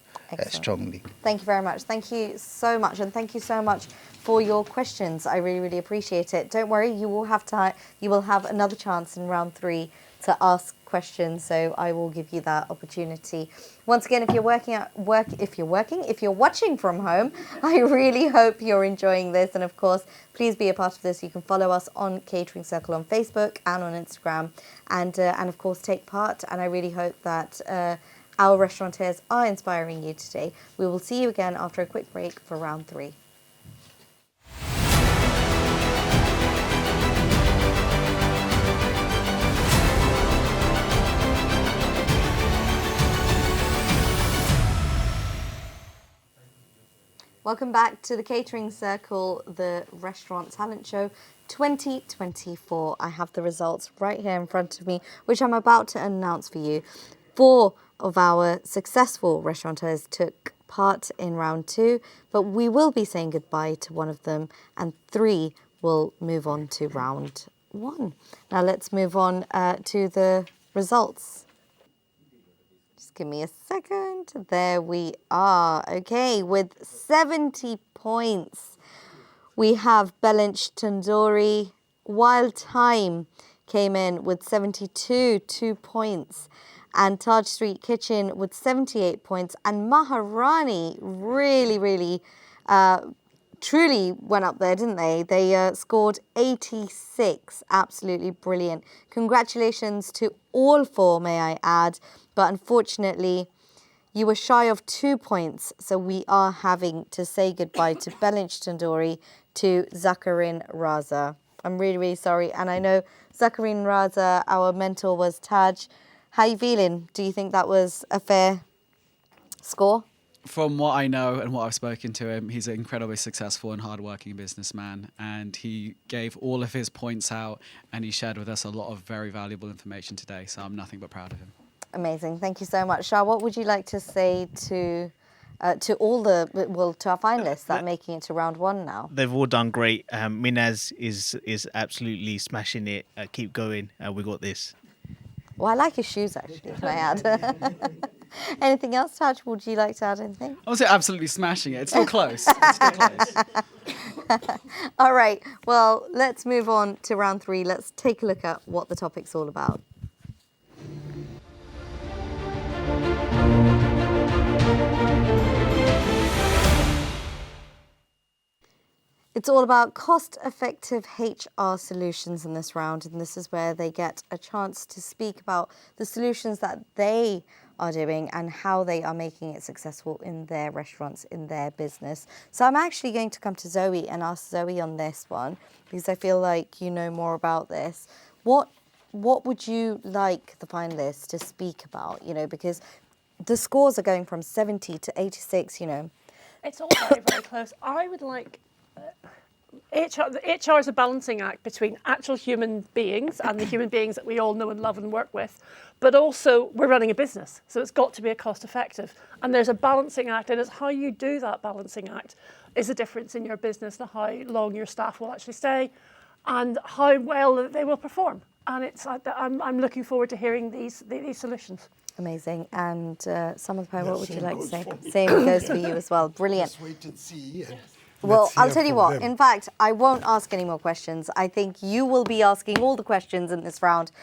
strongly. Thank you very much. Thank you so much. And thank you so much for your questions. I really, really appreciate it. Don't worry, you will have another chance in round 3 to ask questions, so I will give you that opportunity. Once again, if you're watching from home, I really hope you're enjoying this, and of course, please be a part of this. You can follow us on Catering Circle on Facebook and on Instagram, and of course take part. And I really hope that our restaurateurs are inspiring you today. We will see you again after a quick break for round 3. Welcome back to the Catering Circle, the Restaurant Talent Show 2024. I have the results right here in front of me, which I'm about to announce for you. 4 of our successful restaurateurs took part in round 2, but we will be saying goodbye to one of them, and 3 will move on to round 1. Now let's move on to the results. Give me a second. There we are. Okay, with 70 points, we have Belench Tandoori. Wild Time came in with 72, 2 points. And Taj Street Kitchen with 78 points. And Maharani really, truly went up there, didn't they? They scored 86. Absolutely brilliant. Congratulations to all 4, may I add. But unfortunately, you were shy of 2 points, so we are having to say goodbye to Belench Tandoori, to Zakarin Raza. I'm really, really sorry. And I know Zakarin Raza, our mentor, was Taj. How are you feeling? Do you think that was a fair score? From what I know and what I've spoken to him, he's an incredibly successful and hardworking businessman, and he gave all of his points out, and he shared with us a lot of very valuable information today, so I'm nothing but proud of him. Amazing. Thank you so much. Shah, what would you like to say to to to our finalists that are making it to round one now. They've all done great. Minhaz is absolutely smashing it. Keep going. We got this. Well, I like his shoes, actually, can I add? Anything else, Taj? Would you like to add anything? I would say absolutely smashing it. It's still close. It's still close. All right. Well, let's move on to round three. Let's take a look at what the topic's all about. It's all about cost-effective HR solutions in this round, and this is where they get a chance to speak about the solutions that they are doing and how they are making it successful in their restaurants, in their business. So I'm actually going to come to Zoe and ask Zoe on this one, because I feel like you know more about this. What would you like the finalists to speak about, because the scores are going from 70 to 86, It's all very, very close. I would like... HR is a balancing act between actual human beings and the human beings that we all know and love and work with, but also we're running a business, so it's got to be a cost effective. And there's a balancing act, and it's how you do that balancing act is the difference in your business, and how long your staff will actually stay, and how well they will perform. And I'm looking forward to hearing these solutions. Amazing. And Samantha, what would you like to say? Same goes for you as well. Brilliant. Let's wait and see. Well, I'll tell you what, in fact, I won't ask any more questions. I think you will be asking all the questions in this round.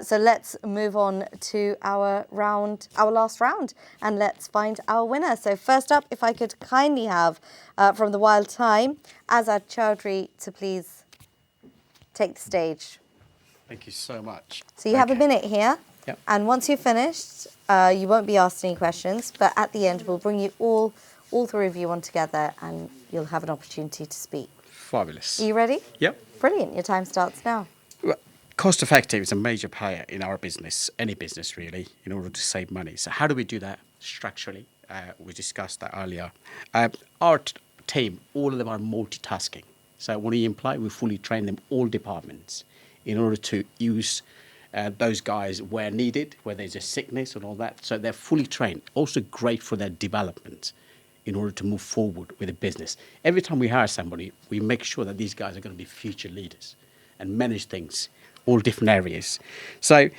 So let's move on to our last round, and let's find our winner. So first up, if I could kindly have from the Wild Time, Azad Chowdhury to please take the stage. Thank you so much. So you have a minute here. Yep. And once you're finished, you won't be asked any questions, but at the end, we'll bring you all three of you on together, and you'll have an opportunity to speak. Fabulous. Are you ready? Yep. Brilliant. Your time starts now. Well, cost effective is a major player in our business, any business really, in order to save money. So how do we do that structurally? We discussed that earlier. Our team, all of them are multitasking. So what do you imply? We fully train them, all departments, in order to use those guys where needed, where there's a sickness and all that. So they're fully trained. Also great for their development in order to move forward with the business. Every time we hire somebody, we make sure that these guys are going to be future leaders and manage things, all different areas. So,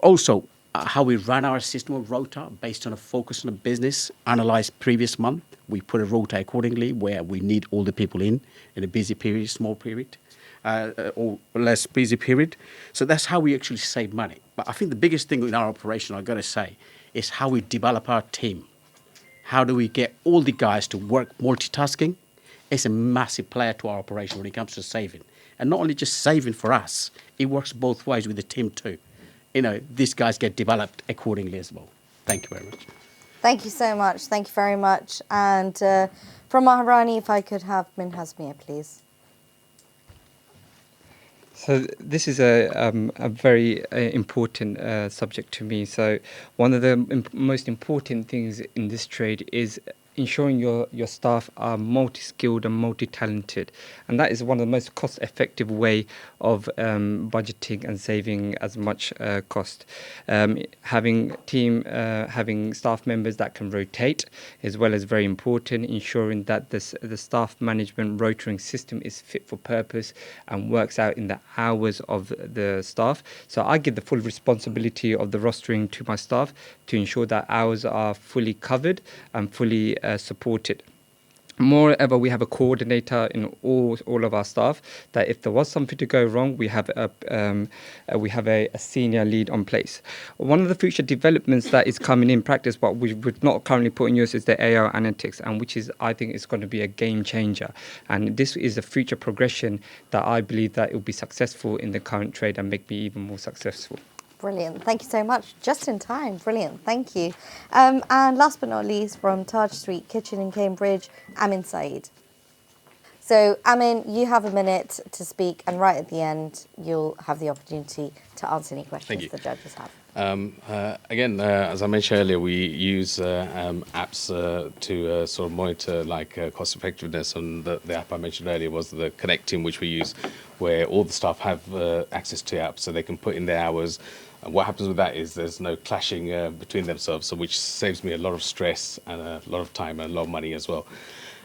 also how we run our system of rota based on a focus on a business, analyze previous month. We put a rota accordingly where we need all the people in a busy period, small period, or less busy period. So that's how we actually save money. But I think the biggest thing in our operation, I've got to say, is how we develop our team. How do we get all the guys to work multitasking? It's a massive player to our operation when it comes to saving. And not only just saving for us, it works both ways with the team too. These guys get developed accordingly as well. Thank you very much. Thank you so much. Thank you very much. And from Maharani, if I could have Minhaz Miah, please. So this is a very important subject to me. So one of the most important things in this trade is ensuring your staff are multi-skilled and multi-talented, and that is one of the most cost-effective way of budgeting and saving as much cost. Having staff members that can rotate as well is very important. Ensuring that the staff management rotoring system is fit for purpose and works out in the hours of the staff. So I give the full responsibility of the rostering to my staff to ensure that hours are fully covered and fully supported. Moreover, we have a coordinator in all of our staff that if there was something to go wrong, we have a senior lead on place. One of the future developments that is coming in practice, but we would not currently put in use, is the AI analytics, and which is, I think, is going to be a game changer. And this is a future progression that I believe that it will be successful in the current trade and make me even more successful. Brilliant. Thank you so much. Just in time. Brilliant. Thank you. And last but not least, from Taj Street Kitchen in Cambridge, Amin Saeed. So, Amin, you have a minute to speak, and right at the end, you'll have the opportunity to answer any questions the judges have. Again, as I mentioned earlier, we use apps to sort of monitor cost effectiveness. And the app I mentioned earlier was the Connect team, which we use, where all the staff have access to the app, so they can put in their hours. And what happens with that is there's no clashing between themselves, so which saves me a lot of stress and a lot of time and a lot of money as well.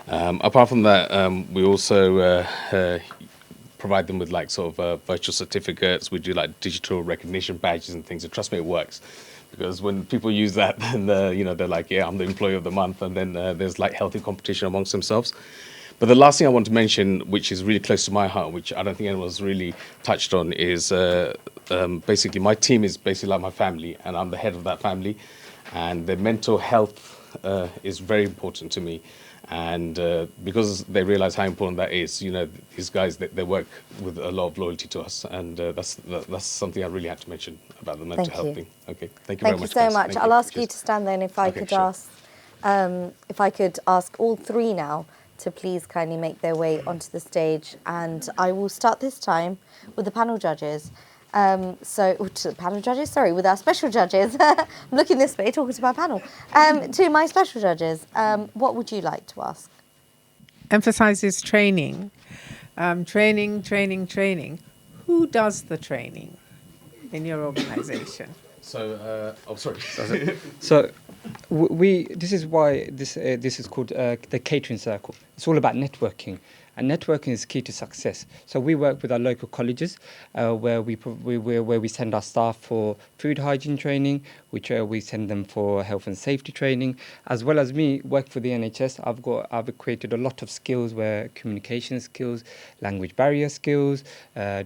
Apart from that, we also provide them with virtual certificates. We do digital recognition badges and things. And trust me, it works, because when people use that, then they're like, yeah, I'm the employee of the month, and then there's healthy competition amongst themselves. But the last thing I want to mention, which is really close to my heart, which I don't think anyone's really touched on, is basically my team is basically like my family, and I'm the head of that family, and their mental health is very important to me. And because they realize how important that is, these guys, they work with a lot of loyalty to us, and that's something I really had to mention about the mental health thing. Okay, thank you very much. Thank you so guys. much. I'll ask you to stand there, and if I could ask all three now to please kindly make their way onto the stage, and I will start this time with the panel judges. With our special judges. I'm looking this way, talking to my panel. To my special judges, what would you like to ask? Emphasizes training. Training. Who does the training in your organization? So, sorry. So, this is why this is called the Catering Circle. It's all about networking. And networking is key to success. So we work with our local colleges, where we send our staff for food hygiene training, which we send them for health and safety training, as well as me work for the NHS. I've created a lot of skills, where communication skills, language barrier skills,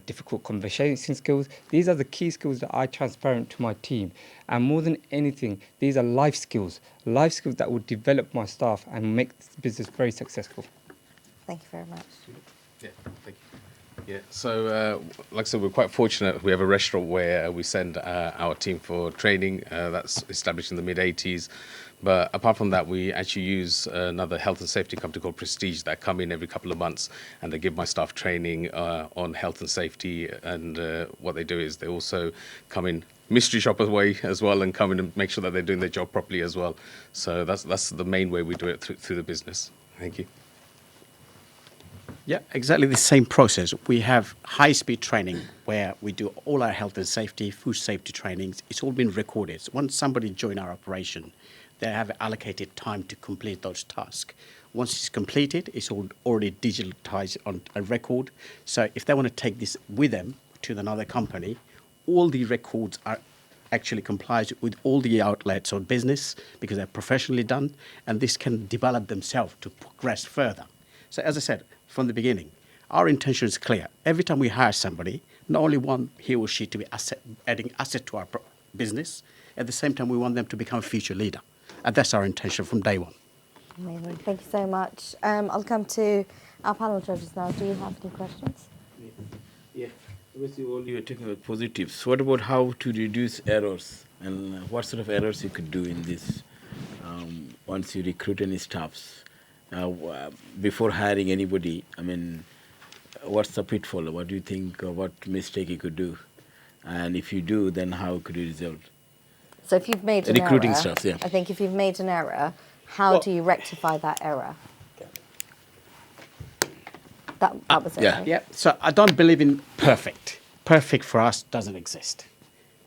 difficult conversation skills. These are the key skills that I transparent to my team. And more than anything, these are life skills that will develop my staff and make this business very successful. Thank you very much. Yeah, thank you. Yeah, so like I said, we're quite fortunate. We have a restaurant where we send our team for training. That's established in the mid-80s. But apart from that, we actually use another health and safety company called Prestige that come in every couple of months, and they give my staff training on health and safety. And what they do is they also come in mystery shopper way as well, and come in and make sure that they're doing their job properly as well. So that's the main way we do it through the business. Thank you. Yeah, exactly the same process. We have high-speed training where we do all our health and safety, food safety trainings. It's all been recorded. So once somebody joins our operation, they have allocated time to complete those tasks. Once it's completed, it's all already digitized on a record. So if they want to take this with them to another company, all the records are actually complies with all the outlets or business, because they're professionally done, and this can develop themselves to progress further. So as I said, from the beginning, our intention is clear. Every time we hire somebody, not only want he or she to be adding asset to our business, at the same time we want them to become a future leader. And that's our intention from day one. Amazing. Thank you so much. I'll come to our panel judges now. Do you have any questions? Yeah. Obviously, all you are talking about positives. What about how to reduce errors, and what sort of errors you could do in this once you recruit any staffs? Before hiring anybody, I mean, what's the pitfall? What do you think, what mistake you could do? And if you do, then how could you resolve? So if you've made an recruiting error, staff, yeah. I think if you've made an error, how do you rectify that error? That was it. Yeah. So I don't believe in perfect. Perfect for us doesn't exist.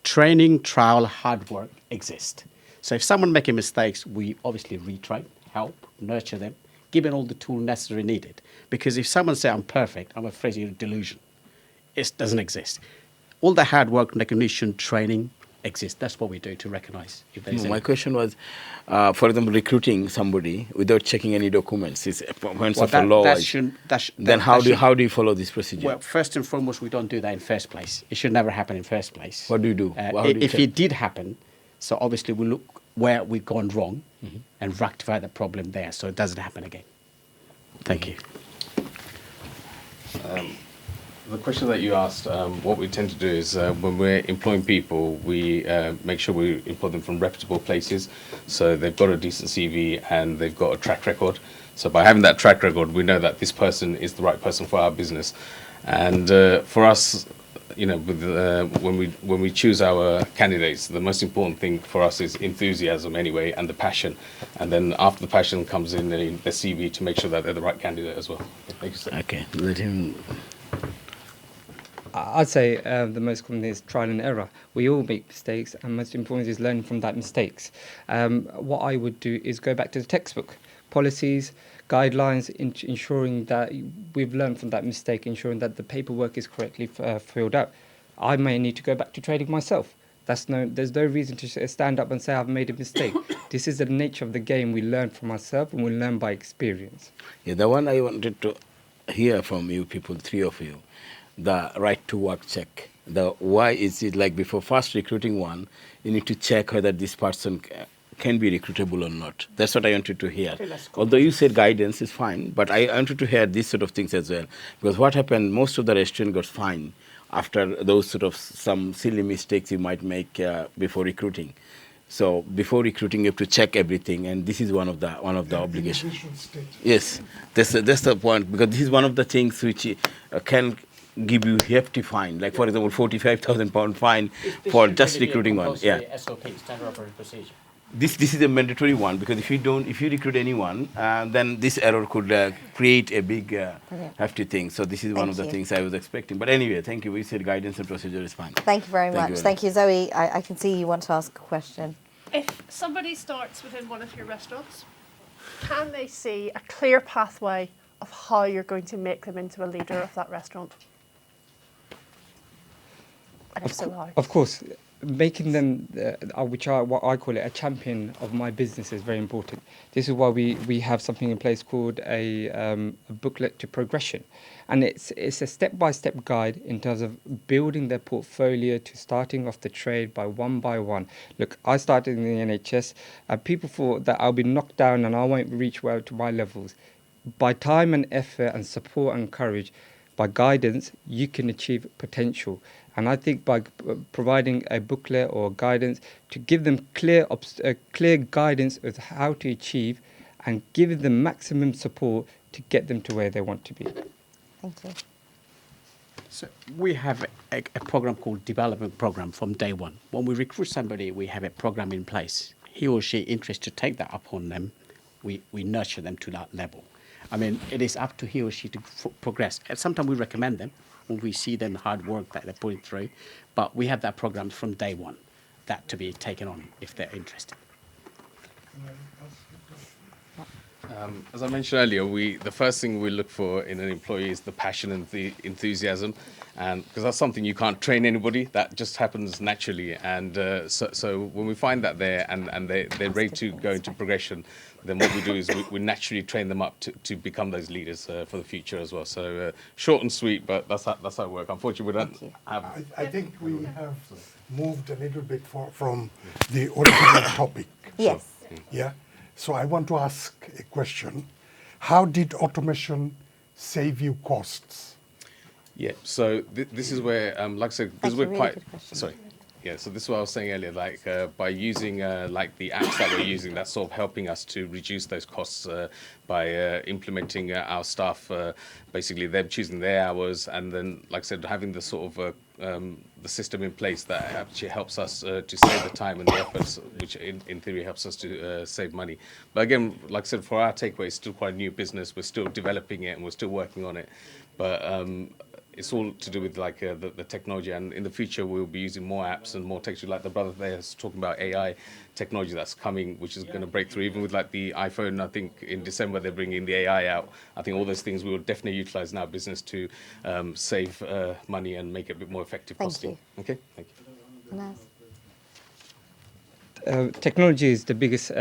Training, trial, hard work exist. So if someone making mistakes, we obviously retrain, help, nurture them, give them all the tools necessary needed. Because if someone says, I'm perfect, I'm afraid you're a delusion. It doesn't exist. All the hard work, recognition, training exists. That's what we do to recognize if there's My question was, for example, recruiting somebody without checking any documents. Is points of law. Then how do you follow this procedure? Well, first and foremost, we don't do that in first place. It should never happen in first place. What do you do? If it did happen, so obviously we look where we've gone wrong and rectify the problem there so it doesn't happen again. Thank you. The question that you asked, what we tend to do is when we're employing people, we make sure we employ them from reputable places. So they've got a decent CV and they've got a track record. So by having that track record, we know that this person is the right person for our business. And for us, when we choose our candidates, the most important thing for us is enthusiasm anyway, and the passion. And then after the passion comes in the CV to make sure that they're the right candidate as well. Thank you, sir. Okay, let him. I'd say the most common thing is trial and error. We all make mistakes, and most important is learning from that mistakes. What I would do is go back to the textbook, policies, guidelines, ensuring that we've learned from that mistake, ensuring that the paperwork is correctly filled out. I may need to go back to training myself. There's no reason to stand up and say I've made a mistake. This is the nature of the game. We learn from ourselves and we learn by experience. Yeah, the one I wanted to hear from you people, three of you, the right to work check. Why is it like before first recruiting one, you need to check whether this person can be recruitable or not. That's what I wanted to hear. Although you said guidance is fine, but I wanted to hear these sort of things as well. Because what happened, most of the restaurant got fined after those sort of some silly mistakes you might make before recruiting. So before recruiting, you have to check everything, and this is one of the obligations. Yes, that's the point, because this is one of the things which can give you hefty fine, like for example, £45,000 fine for just recruiting one. Yeah. SOP, standard operating procedure. This is a mandatory one, because if you recruit anyone, then this error could create a big hefty thing. So this is one of the things I was expecting. But anyway, thank you. We said guidance and procedure is fine. Thank you very much. Thank you, Zoe. I can see you want to ask a question. If somebody starts within one of your restaurants, can they see a clear pathway of how you're going to make them into a leader of that restaurant? And if so, how? Of course. Making them, what I call it, a champion of my business is very important. This is why we have something in place called a booklet to progression. And it's a step-by-step guide in terms of building their portfolio to starting off the trade by one. Look, I started in the NHS, and people thought that I'll be knocked down and I won't reach well to my levels. By time and effort and support and courage, by guidance, you can achieve potential. And I think by providing a booklet or guidance to give them clear guidance of how to achieve and give them maximum support to get them to where they want to be. Thank you. So we have a program called development program from day one. When we recruit somebody, we have a program in place. He or she interested to take that upon them, we nurture them to that level. I mean, it is up to he or she to progress. And sometimes we recommend them when we see them hard work that they're putting through. But we have that program from day one, that to be taken on if they're interested. As I mentioned earlier, the first thing we look for in an employee is the passion and the enthusiasm, and because that's something you can't train anybody, that just happens naturally. And so when we find that there and they're ready to go into progression, then what we do is we naturally train them up to become those leaders for the future as well. So short and sweet, but that's how it works. Unfortunately, we don't have. I think we have moved a little bit from the original topic. Yes. Yeah. So I want to ask a question. How did automation save you costs? Yeah, so this is where, like I said, because we're really quite, good question. sorry. Yeah, so this is what I was saying earlier, like by using like the apps that we're using, that's sort of helping us to reduce those costs by implementing our staff, basically them choosing their hours, and then, like I said, having the sort of the system in place that actually helps us to save the time and the efforts, which in theory helps us to save money. But again, like I said, for our takeaway, it's still quite a new business. We're still developing it and we're still working on it. But it's all to do with like the technology, and in the future we'll be using more apps and more technology. Like the brother there is talking about AI technology that's coming, which is going to break through. Even with like the iPhone, I think in December they're bringing the AI out. I think all those things we will definitely utilize in our business to save money and make it a bit more effective costing. Okay, thank you. Technology is the biggest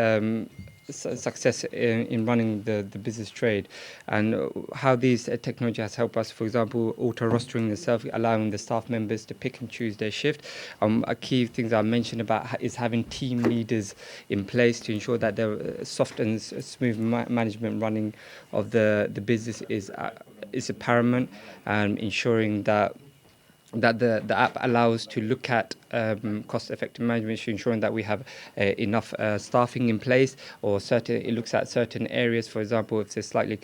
success in running the business trade, and how these technology has helped us. For example, auto rostering itself, allowing the staff members to pick and choose their shift. A key things I mentioned about is having team leaders in place to ensure that the soft and smooth management running of the business is paramount, and ensuring that that the app allows to look at cost-effective management, ensuring that we have enough staffing in place, or it looks at certain areas. For example, if there's slightly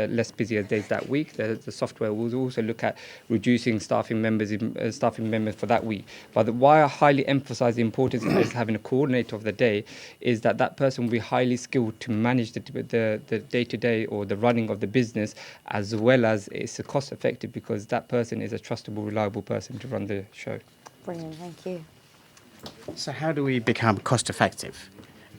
less busier days that week, the software will also look at reducing staffing members for that week. But why I highly emphasise the importance of having a coordinator of the day is that person will be highly skilled to manage the day-to-day or the running of the business, as well as it's cost-effective because that person is a trustable, reliable person to run the show. Brilliant, thank you. So how do we become cost effective?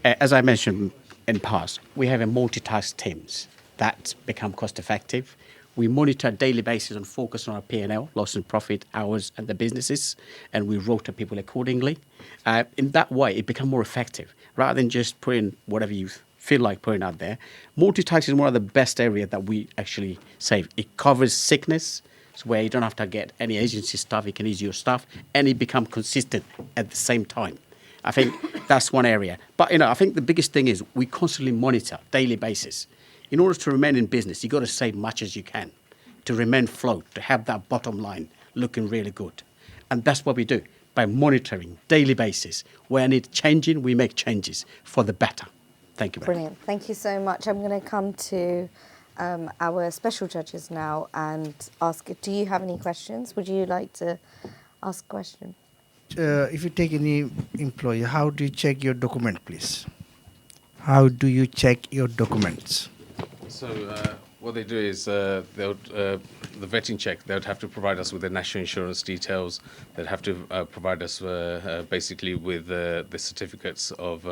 As I mentioned in past, we have a multitask teams that become cost effective. We monitor on a daily basis and focus on our P&L, loss and profit, hours and the businesses, and we rota people accordingly. In that way, it becomes more effective rather than just putting whatever you feel like putting out there. Multitask is one of the best areas that we actually save. It covers sickness, where you don't have to get any agency staff, you can use your staff, and it become consistent at the same time. I think that's one area. But I think the biggest thing is we constantly monitor daily basis. In order to remain in business, you've got to save much as you can to remain afloat, to have that bottom line looking really good. And that's what we do by monitoring daily basis. Where need changing, we make changes for the better. Thank you very much. Brilliant. Thank you so much. I'm going to come to our special judges now and ask, do you have any questions? Would you like to ask a question? If you take any employee, how do you check your document, please? How do you check your documents? So what they do is the vetting check, they would have to provide us with the national insurance details. They'd have to provide us basically with the certificates of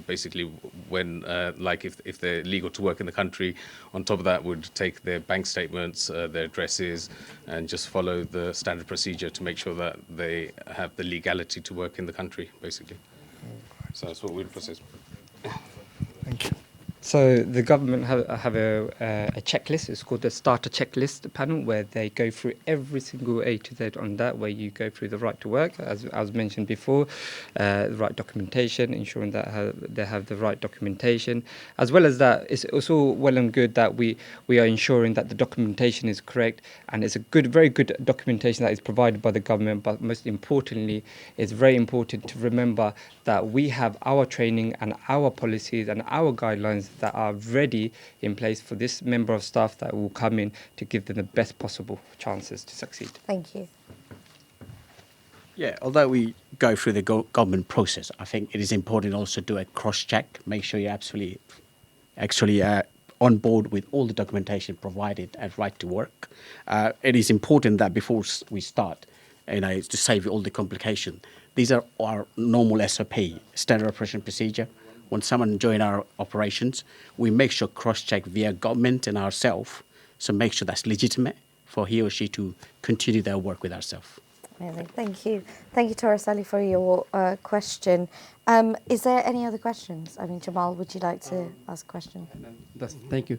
basically when, like if they're legal to work in the country. On top of that would take their bank statements, their addresses, and just follow the standard procedure to make sure that they have the legality to work in the country, basically. So that's what we'd process. Thank you. So the government have a checklist. It's called the starter checklist panel, where they go through every single A to Z on that, where you go through the right to work, as mentioned before, the right documentation, ensuring that they have the right documentation. As well as that, it's also well and good that we are ensuring that the documentation is correct, and it's a very good documentation that is provided by the government. But most importantly, it's very important to remember that we have our training and our policies and our guidelines that are ready in place for this member of staff that will come in to give them the best possible chances to succeed. Thank you. Yeah, although we go through the government process, I think it is important also to do a cross-check, make sure you're actually on board with all the documentation provided as right to work. It is important that before we start, to save all the complication, these are our normal SOP, standard operation procedure. When someone joins our operations, we make sure cross-check via government and ourselves, so make sure that's legitimate for he or she to continue their work with ourselves. Amazing. Thank you. Thank you, Touris Ali, for your question. Is there any other questions? I mean, Jamal, would you like to ask a question? Thank you.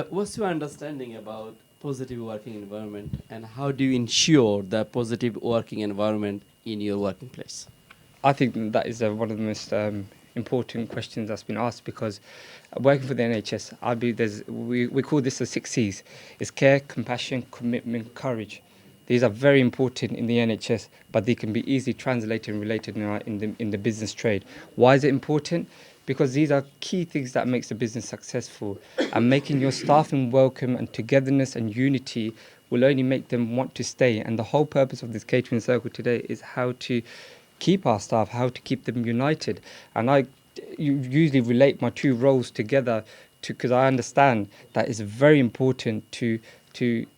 What's your understanding about positive working environment, and how do you ensure the positive working environment in your working place? I think that is one of the most important questions that's been asked, because working for the NHS, we call this the 6 C's. It's care, compassion, commitment, courage. These are very important in the NHS, but they can be easily translated and related in the business trade. Why is it important? Because these are key things that makes the business successful, and making your staff welcome and togetherness and unity will only make them want to stay. And the whole purpose of this catering circle today is how to keep our staff, how to keep them united. And I usually relate my two roles together because I understand that it's very important to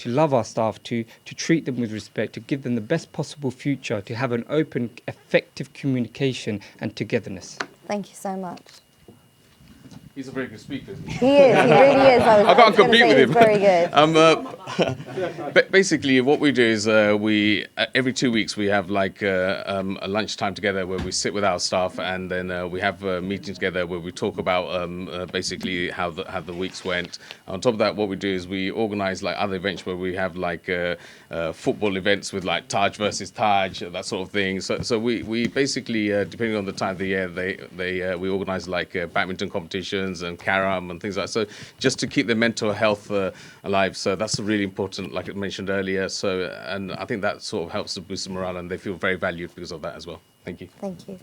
love our staff, to treat them with respect, to give them the best possible future, to have an open, effective communication and togetherness. Thank you so much. He's a very good speaker, isn't he? He is, he really is. I can't compete with him. Very good. Basically, what we do is we every 2 weeks we have like a lunchtime together where we sit with our staff, and then we have a meeting together where we talk about basically how the weeks went. On top of that, what we do is we organise like other events where we have like football events with like Taj versus Taj, that sort of thing. So we basically depending on the time of the year, we organise like badminton competitions. competitions and carom and things like that. So just to keep their mental health alive. So that's really important, like I mentioned earlier. So, and I think that sort of helps to boost the morale, and they feel very valued because of that as well. Thank you. Thank you.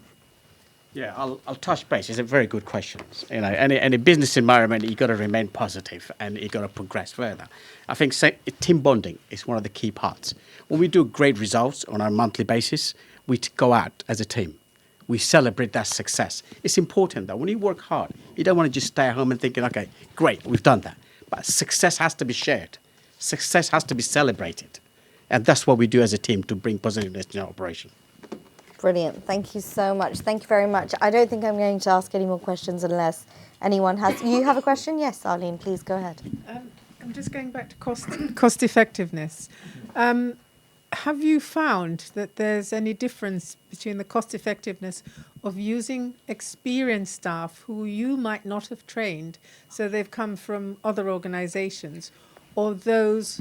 Yeah, I'll touch base. It's a very good question. You know, any business environment, you got to remain positive and you got to progress further. I think team bonding is one of the key parts. When we do great results on a monthly basis, we go out as a team. We celebrate that success. It's important that when you work hard, you don't want to just stay at home and thinking, okay, great, we've done that. But success has to be shared. Success has to be celebrated. And that's what we do as a team to bring positiveness in our operation. Brilliant. Thank you so much. Thank you very much. I don't think I'm going to ask any more questions unless anyone has. You have a question? Yes, Arlene, please go ahead. I'm just going back to cost effectiveness. Have you found that there's any difference between the cost effectiveness of using experienced staff who you might not have trained, so they've come from other organisations, or those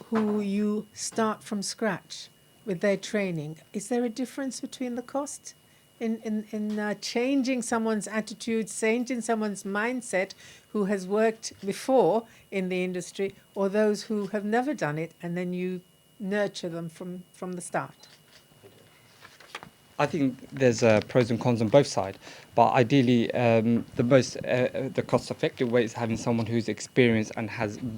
who you start from scratch with their training? Is there a difference between the cost in changing someone's attitude, changing someone's mindset who has worked before in the industry, or those who have never done it and then you nurture them from the start? I think there's pros and cons on both sides, but ideally, the cost-effective way is having someone who's experienced and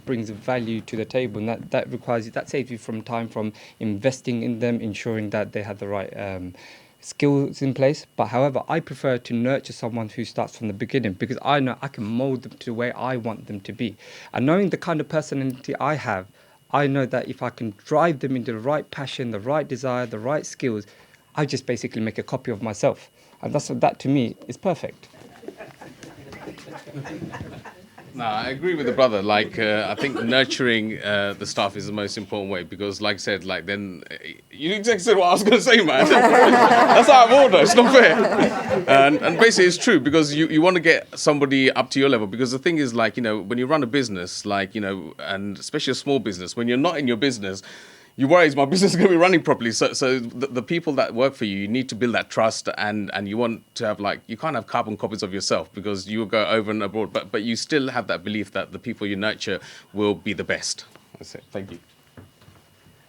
brings value to the table, and that saves you from time from investing in them, ensuring that they have the right skills in place. But however, I prefer to nurture someone who starts from the beginning, because I know I can mold them to where I want them to be, and knowing the kind of personality I have, I know that if I can drive them into the right passion, the right desire, the right skills, I just basically make a copy of myself. And that to me is perfect. No, I agree with the brother. Like, I think nurturing the staff is the most important way, because, like I said, like then you exactly said what I was going to say, man. That's out of order. It's not fair. And basically, it's true, because you want to get somebody up to your level. Because the thing is, like, you know, when you run a business, like, you know, and especially a small business, when you're not in your business, you worry, is my business going to be running properly? So the people that work for you need to build that trust, and you want to have, like, you can't have carbon copies of yourself, because you will go over and abroad, but you still have that belief that the people you nurture will be the best. That's it. Thank you.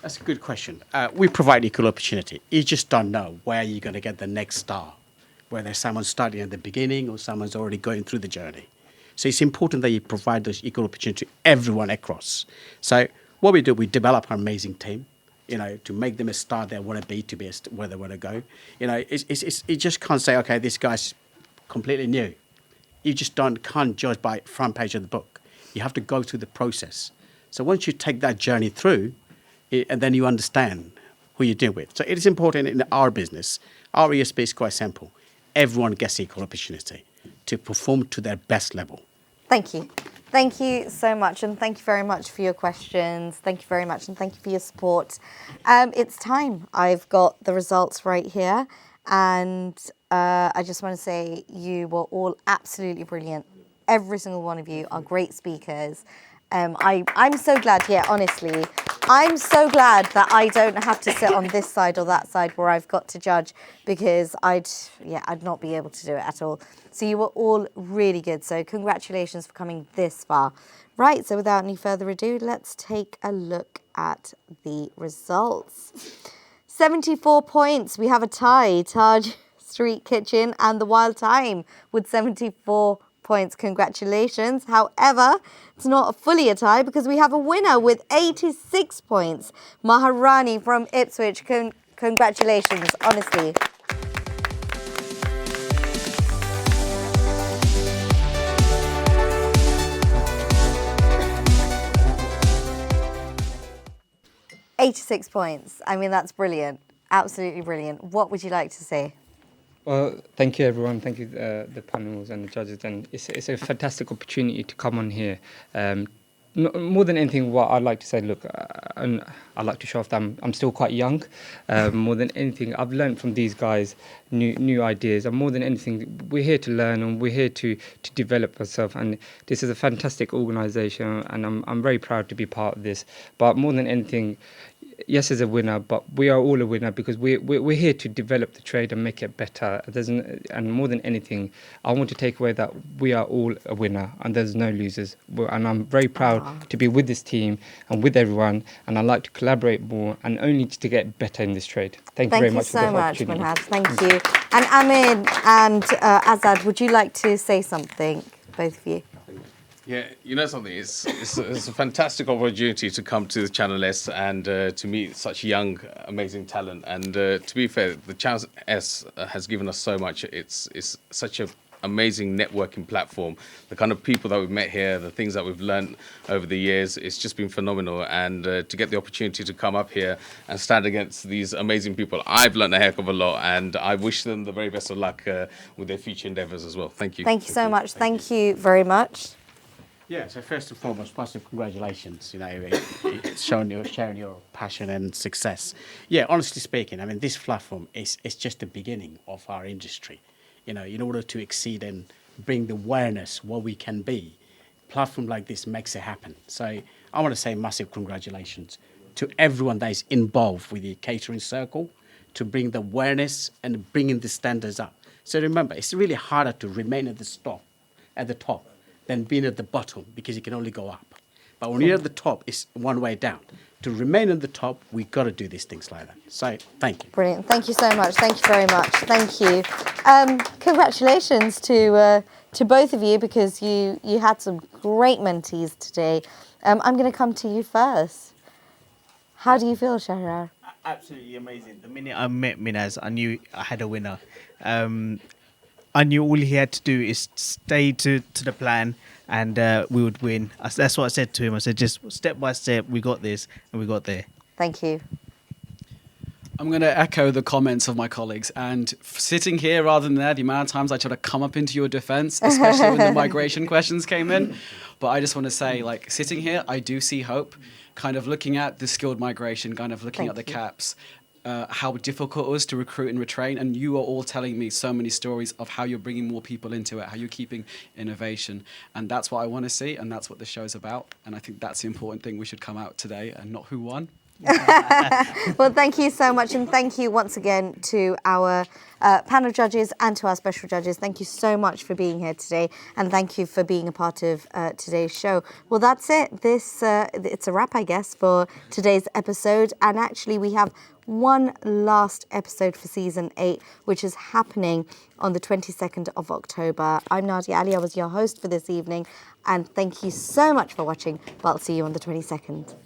That's a good question. We provide equal opportunity. You just don't know where you're going to get the next star, whether someone's starting at the beginning or someone's already going through the journey. So it's important that you provide those equal opportunity to everyone across. So what we do, we develop our amazing team, you know, to make them a star they want to be where they want to go. You know, you just can't say, okay, this guy's completely new. You just can't judge by front page of the book. You have to go through the process. So once you take that journey through, and then you understand who you're dealing with. So it is important in our business. Our ESP is quite simple. Everyone gets equal opportunity to perform to their best level. Thank you. Thank you so much, and thank you very much for your questions. Thank you very much, and thank you for your support. It's time. I've got the results right here, and I just want to say you were all absolutely brilliant. Every single one of you are great speakers. I'm so glad, yeah, honestly, I'm so glad that I don't have to sit on this side or that side where I've got to judge, because I'd not be able to do it at all. So you were all really good. So congratulations for coming this far. Right, so without any further ado, let's take a look at the results. 74 points. We have a tie. Taj Street Kitchen and The Wild Time with 74 points. Congratulations. However, it's not fully a tie, because we have a winner with 86 points. Maharani from Ipswich. Congratulations, honestly. $86 points. I mean, that's brilliant. Absolutely brilliant. What would you like to say? Well, thank you, everyone. Thank you, the panels and the judges. And it's a fantastic opportunity to come on here. More than anything, what I'd like to say, look, and I'd like to show off that I'm still quite young. More than anything, I've learned from these guys new ideas. And more than anything, we're here to learn, and we're here to develop ourselves. And this is a fantastic organisation, and I'm very proud to be part of this. But more than anything, yes, is a winner, but we are all a winner because we're here to develop the trade and make it better. And more than anything, I want to take away that we are all a winner and there's no losers. And I'm very proud to be with this team and with everyone, and I'd like to collaborate more and only to get better in this trade. Thank you very much for the opportunity. Minhaz. Thank you. And Ahmed and Azad, would you like to say something, both of you? Yeah, you know something, it's a fantastic opportunity to come to the Channel S and to meet such young, amazing talent. And to be fair, the Channel S has given us so much. It's such an amazing networking platform. The kind of people that we've met here, the things that we've learned over the years, it's just been phenomenal. And to get the opportunity to come up here and stand against these amazing people, I've learned a heck of a lot, and I wish them the very best of luck with their future endeavours as well. Thank you. Thank you so much. Thank you very much. Yeah, so first and foremost, massive congratulations. You know, it's sharing your passion and success. Yeah, honestly speaking, I mean, this platform is just the beginning of our industry. You know, in order to exceed and bring the awareness what we can be, a platform like this makes it happen. So I want to say massive congratulations to everyone that is involved with the Catering Circle to bring the awareness and bringing the standards up. So remember, it's really harder to remain at the top, than being at the bottom, because you can only go up. But when you're at the top, it's one way down. To remain at the top, we've got to do these things like that. So, thank you. Brilliant. Thank you so much. Thank you very much. Thank you. Congratulations to both of you, because you had some great mentees today. I'm going to come to you first. How do you feel, Shahriar? Absolutely amazing. The minute I met Minhaz, I knew I had a winner. I knew all he had to do is stay to the plan, and we would win. That's what I said to him. I said, just step by step, we got this, and we got there. Thank you. I'm going to echo the comments of my colleagues, and sitting here rather than there, the amount of times I tried to come up into your defense, especially when the migration questions came in. But I just want to say, like, sitting here, I do see hope, kind of looking at the skilled migration, kind of looking at the caps, how difficult it was to recruit and retrain, and you are all telling me so many stories of how you're bringing more people into it, how you're keeping innovation, and that's what I want to see, and that's what the show's about, and I think that's the important thing we should come out today, and not who won. Well, thank you so much, and thank you once again to our panel judges and to our special judges. Thank you so much for being here today, and thank you for being a part of today's show. Well, that's it. It's a wrap, I guess, for today's episode, and actually we have one last episode for season 8, which is happening on the 22nd of October. I'm Nadia Ali. I was your host for this evening, and thank you so much for watching. But I'll see you on the 22nd.